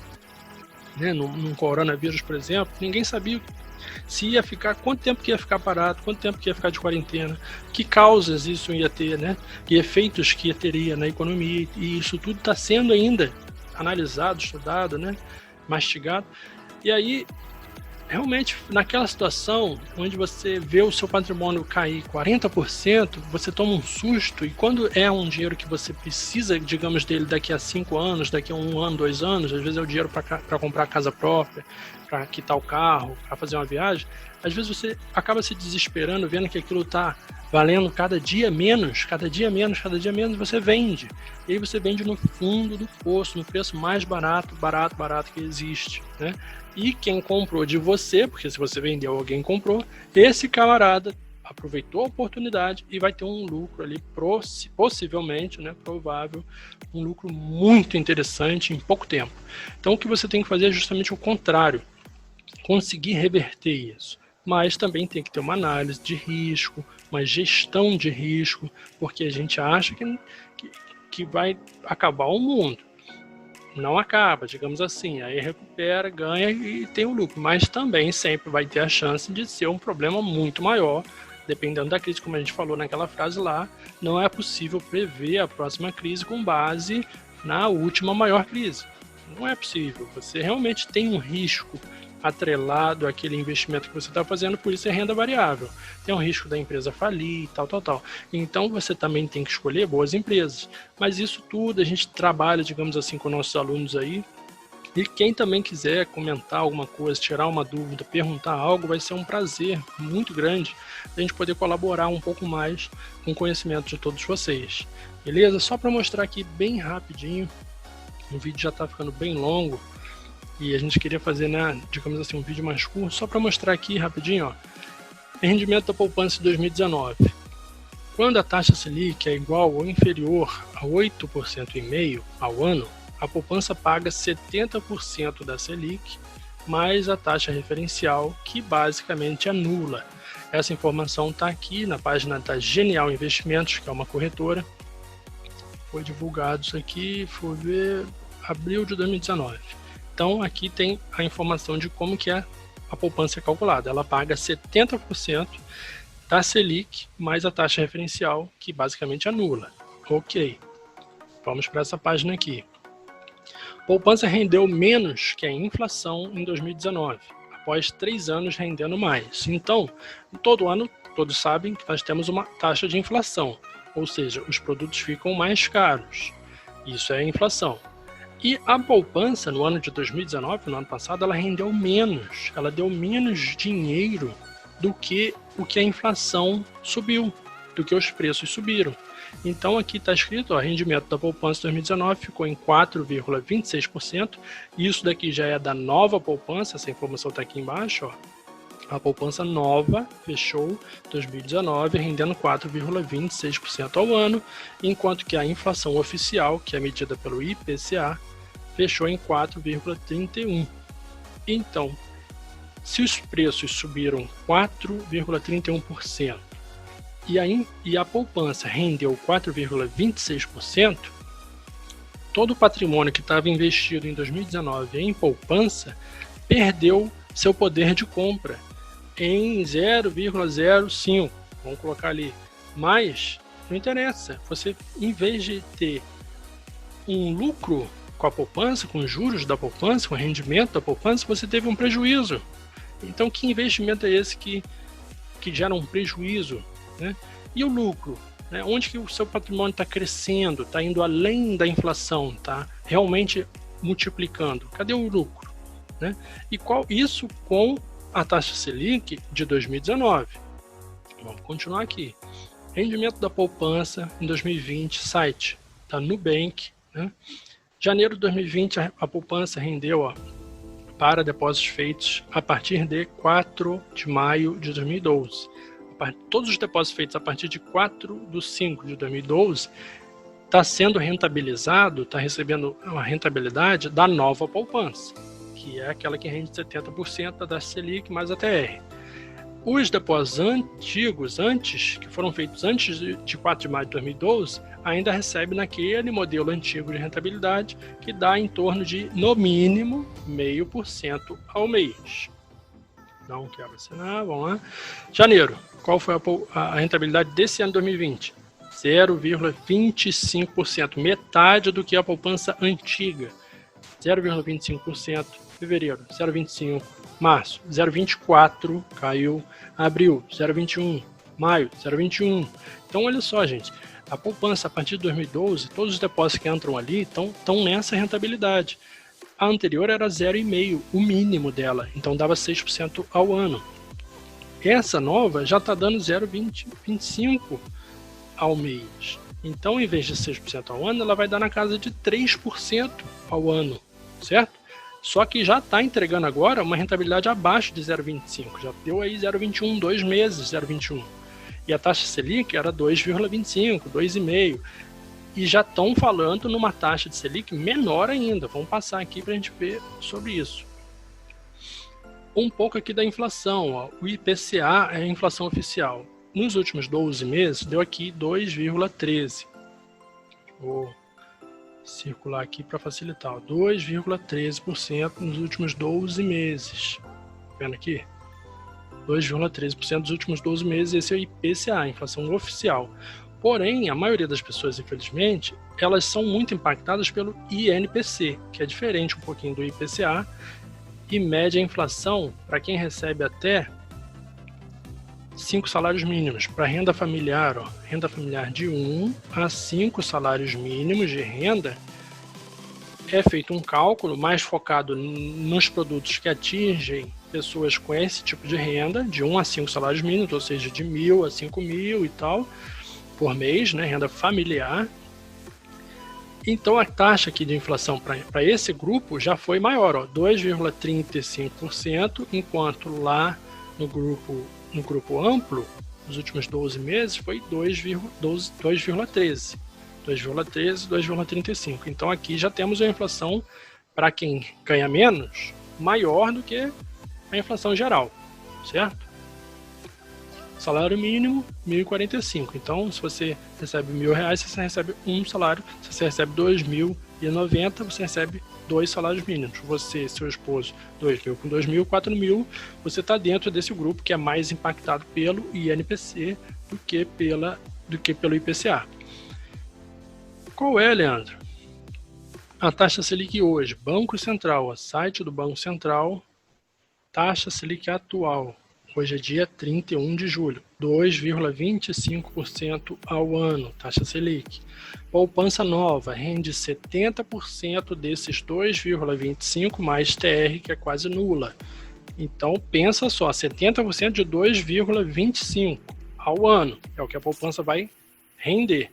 né? Num coronavírus, por exemplo, ninguém sabia se ia ficar, quanto tempo que ia ficar parado, quanto tempo que ia ficar de quarentena, que causas isso ia ter, né? E efeitos que teria na economia, e isso tudo está sendo ainda analisado, estudado, né? Mastigado. E aí, realmente, naquela situação onde você vê o seu patrimônio cair 40%, você toma um susto, e quando é um dinheiro que você precisa, digamos, dele daqui a 5 anos, daqui a 1 ano, 2 anos, às vezes é o dinheiro para comprar casa própria, para quitar o carro, para fazer uma viagem, às vezes você acaba se desesperando, vendo que aquilo está valendo cada dia menos, você vende. E aí você vende no fundo do poço, no preço mais barato que existe, né? E quem comprou de você, porque se você vendeu, alguém comprou, esse camarada aproveitou a oportunidade e vai ter um lucro ali, possivelmente, né, provável, um lucro muito interessante em pouco tempo. Então o que você tem que fazer é justamente o contrário, conseguir reverter isso. Mas também tem que ter uma análise de risco, uma gestão de risco, porque a gente acha que vai acabar o mundo. Não acaba, digamos assim, aí recupera, ganha e tem o lucro, mas também sempre vai ter a chance de ser um problema muito maior, dependendo da crise, como a gente falou naquela frase lá, não é possível prever a próxima crise com base na última maior crise. Não é possível, você realmente tem um risco atrelado àquele investimento que você está fazendo, por isso é renda variável. Tem um risco da empresa falir, tal. Então você também tem que escolher boas empresas. Mas isso tudo a gente trabalha, digamos assim, com nossos alunos aí. E quem também quiser comentar alguma coisa, tirar uma dúvida, perguntar algo, vai ser um prazer muito grande a gente poder colaborar um pouco mais com o conhecimento de todos vocês. Beleza? Só para mostrar aqui bem rapidinho, o vídeo já está ficando bem longo, e a gente queria fazer, né, digamos assim, um vídeo mais curto, só para mostrar aqui rapidinho, ó, rendimento da poupança de 2019. Quando a taxa Selic é igual ou inferior a 8,5% ao ano, a poupança paga 70% da Selic, mais a taxa referencial, que basicamente é nula. Essa informação está aqui na página da Genial Investimentos, que é uma corretora. Foi divulgado isso aqui, foi ver, abril de 2019. Então aqui tem a informação de como que a poupança é calculada. Ela paga 70% da Selic mais a taxa referencial, que basicamente é nula. Ok, vamos para essa página aqui. Poupança rendeu menos que a inflação em 2019, após 3 anos rendendo mais. Então, todo ano, todos sabem que nós temos uma taxa de inflação, ou seja, os produtos ficam mais caros. Isso é a inflação. E a poupança, no ano de 2019, no ano passado, ela rendeu menos. Ela deu menos dinheiro do que o que a inflação subiu, do que os preços subiram. Então aqui está escrito, ó, rendimento da poupança 2019 ficou em 4,26%. Isso daqui já é da nova poupança, essa informação está aqui embaixo. Ó. A poupança nova fechou 2019 rendendo 4,26% ao ano, enquanto que a inflação oficial, que é medida pelo IPCA, fechou em 4,31%. Então, se os preços subiram 4,31% e a poupança rendeu 4,26%, todo o patrimônio que estava investido em 2019 em poupança perdeu seu poder de compra em 0,05, vamos colocar ali, mas não interessa, você, em vez de ter um lucro com a poupança, com os juros da poupança, com o rendimento da poupança, você teve um prejuízo. Então, que investimento é esse que gera um prejuízo, né? E o lucro? Né? Onde que o seu patrimônio está crescendo, está indo além da inflação, está realmente multiplicando? Cadê o lucro? Né? E qual isso com a taxa Selic de 2019? Vamos continuar aqui. Rendimento da poupança em 2020, site da Nubank, né? Janeiro de 2020, a poupança rendeu para depósitos feitos a partir de 4 de maio de 2012. Todos os depósitos feitos a partir de 4/5 de 2012 está sendo rentabilizado, está recebendo uma rentabilidade da nova poupança, que é aquela que rende 70% da Selic mais a TR. Os depósitos antigos, que foram feitos antes de 4 de maio de 2012, ainda recebe naquele modelo antigo de rentabilidade que dá em torno de, no mínimo, 0,5% ao mês. Não quero assinar, vamos lá. Janeiro, qual foi a rentabilidade desse ano 2020? 0,25%, metade do que a poupança antiga. 0,25%, fevereiro, 0,25%. Março, 0,24, caiu. Abril, 0,21. Maio, 0,21. Então, olha só, gente. A poupança, a partir de 2012, todos os depósitos que entram ali estão nessa rentabilidade. A anterior era 0,5, o mínimo dela. Então, dava 6% ao ano. Essa nova já está dando 0,25 ao mês. Então, em vez de 6% ao ano, ela vai dar na casa de 3% ao ano, certo? Só que já está entregando agora uma rentabilidade abaixo de 0,25. Já deu aí 0,21, 2 meses 0,21. E a taxa Selic era 2,25, 2,5. E já estão falando numa taxa de Selic menor ainda. Vamos passar aqui para a gente ver sobre isso. Um pouco aqui da inflação. Ó. O IPCA é a inflação oficial. Nos últimos 12 meses, deu aqui 2,13. Vou circular aqui para facilitar. 2,13% nos últimos 12 meses. Vendo aqui? 2,13% dos últimos 12 meses, esse é o IPCA, a inflação oficial. Porém, a maioria das pessoas, infelizmente, elas são muito impactadas pelo INPC, que é diferente um pouquinho do IPCA, e mede a inflação para quem recebe até 5 salários mínimos. Para renda familiar, ó, renda familiar de 1 a 5 salários mínimos de renda, é feito um cálculo mais focado nos produtos que atingem pessoas com esse tipo de renda, de 1 a 5 salários mínimos, ou seja, de 1.000 a 5.000 e tal, por mês, né, renda familiar. Então a taxa aqui de inflação para esse grupo já foi maior, 2,35%, enquanto lá no grupo amplo, nos últimos 12 meses, foi 2,13%. 2,35%. Então aqui já temos a inflação para quem ganha menos, maior do que a inflação geral, certo? Salário mínimo, 1.045. Então, se você recebe R$1.000, você recebe um salário. Se você recebe 2.090, você recebe 2 salários mínimos. Você, seu esposo, 2.000 com 2.000, 4.000, você está dentro desse grupo que é mais impactado pelo INPC do que pelo IPCA. Qual é, Leandro? A taxa Selic hoje, Banco Central, site do Banco Central, taxa Selic atual, hoje é dia 31 de julho, 2,25% ao ano, taxa Selic. Poupança nova, rende 70% desses 2,25% mais TR, que é quase nula. Então, pensa só, 70% de 2,25% ao ano, é o que a poupança vai render.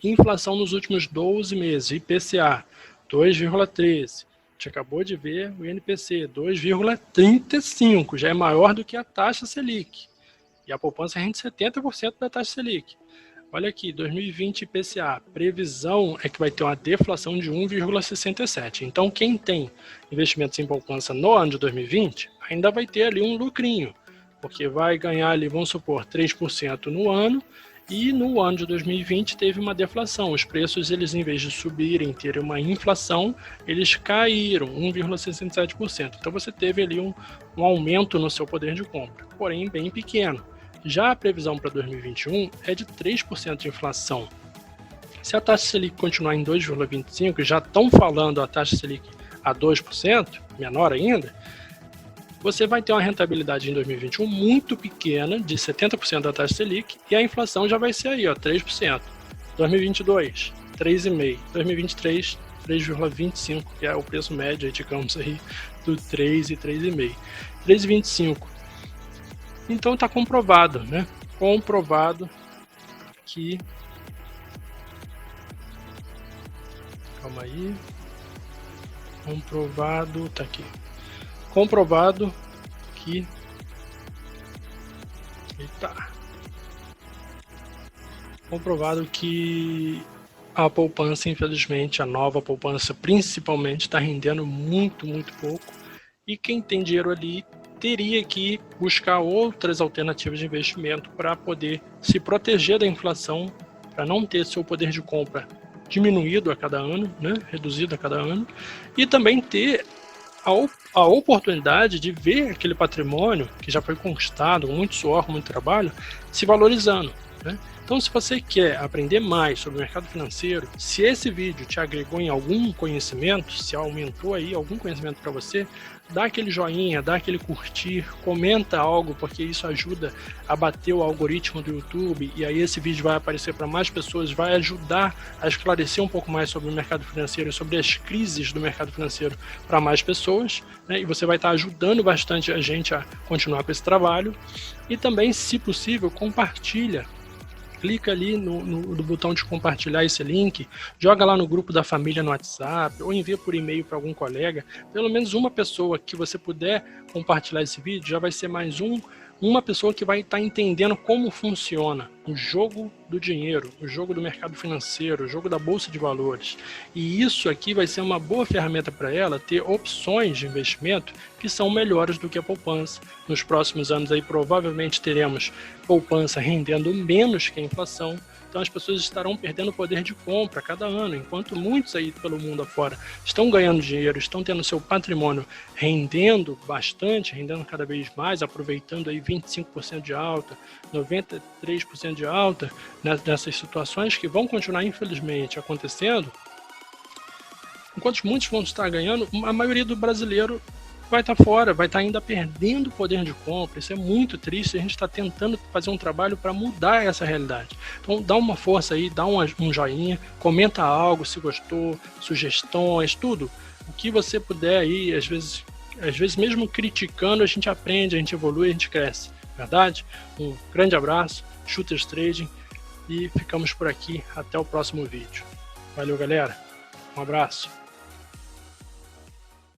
Inflação nos últimos 12 meses, IPCA, 2,13%. A gente acabou de ver o INPC, 2,35%, já é maior do que a taxa Selic. E a poupança rende 70% da taxa Selic. Olha aqui, 2020 IPCA, previsão é que vai ter uma deflação de 1,67%. Então, quem tem investimentos em poupança no ano de 2020, ainda vai ter ali um lucrinho, porque vai ganhar ali, vamos supor, 3% no ano, E no ano de 2020 teve uma deflação. Os preços, eles em vez de subirem, terem uma inflação, eles caíram 1,67%. Então você teve ali um aumento no seu poder de compra, porém bem pequeno. Já a previsão para 2021 é de 3% de inflação. Se a taxa Selic continuar em 2,25%, já estão falando a taxa Selic a 2%, menor ainda, você vai ter uma rentabilidade em 2021 muito pequena, de 70% da taxa Selic, e a inflação já vai ser aí, ó, 3%. 2022, 3,5%. 2023, 3,25%, que é o preço médio, digamos aí, do 3 e 3,5%. 3,25%. Então está comprovado, né? Comprovado que... Calma aí. Comprovado, tá aqui. Comprovado que... Eita. Comprovado que a poupança, infelizmente, a nova poupança principalmente, está rendendo muito, muito pouco. E quem tem dinheiro ali teria que buscar outras alternativas de investimento para poder se proteger da inflação, para não ter seu poder de compra diminuído a cada ano, né? Reduzido a cada ano, e também ter a oportunidade de ver aquele patrimônio que já foi conquistado, com muito suor, com muito trabalho, se valorizando, né? Então, se você quer aprender mais sobre o mercado financeiro, se esse vídeo te agregou em algum conhecimento, se aumentou aí algum conhecimento para você, dá aquele joinha, dá aquele curtir, comenta algo, porque isso ajuda a bater o algoritmo do YouTube, e aí esse vídeo vai aparecer para mais pessoas, vai ajudar a esclarecer um pouco mais sobre o mercado financeiro, sobre as crises do mercado financeiro para mais pessoas, né? E você vai estar ajudando bastante a gente a continuar com esse trabalho. E também, se possível, compartilha. Clica ali no botão de compartilhar esse link, joga lá no grupo da família no WhatsApp, ou envia por e-mail para algum colega. Pelo menos uma pessoa que você puder compartilhar esse vídeo, já vai ser mais uma pessoa que vai estar entendendo como funciona o jogo do dinheiro, o jogo do mercado financeiro, o jogo da bolsa de valores. E isso aqui vai ser uma boa ferramenta para ela ter opções de investimento que são melhores do que a poupança. Nos próximos anos aí provavelmente teremos poupança rendendo menos que a inflação. Então as pessoas estarão perdendo poder de compra a cada ano, enquanto muitos aí pelo mundo afora estão ganhando dinheiro, estão tendo seu patrimônio rendendo bastante, rendendo cada vez mais, aproveitando aí 25% de alta, 93% de alta, nessas situações que vão continuar infelizmente acontecendo. Enquanto muitos vão estar ganhando, a maioria do brasileiro vai estar fora, vai estar ainda perdendo poder de compra. Isso é muito triste. A gente está tentando fazer um trabalho para mudar essa realidade. Então dá uma força aí, dá um joinha, comenta algo se gostou, sugestões, tudo. O que você puder aí, às vezes mesmo criticando, a gente aprende, a gente evolui, a gente cresce. Verdade? Um grande abraço, Shooters Trading, e ficamos por aqui. Até o próximo vídeo. Valeu, galera. Um abraço.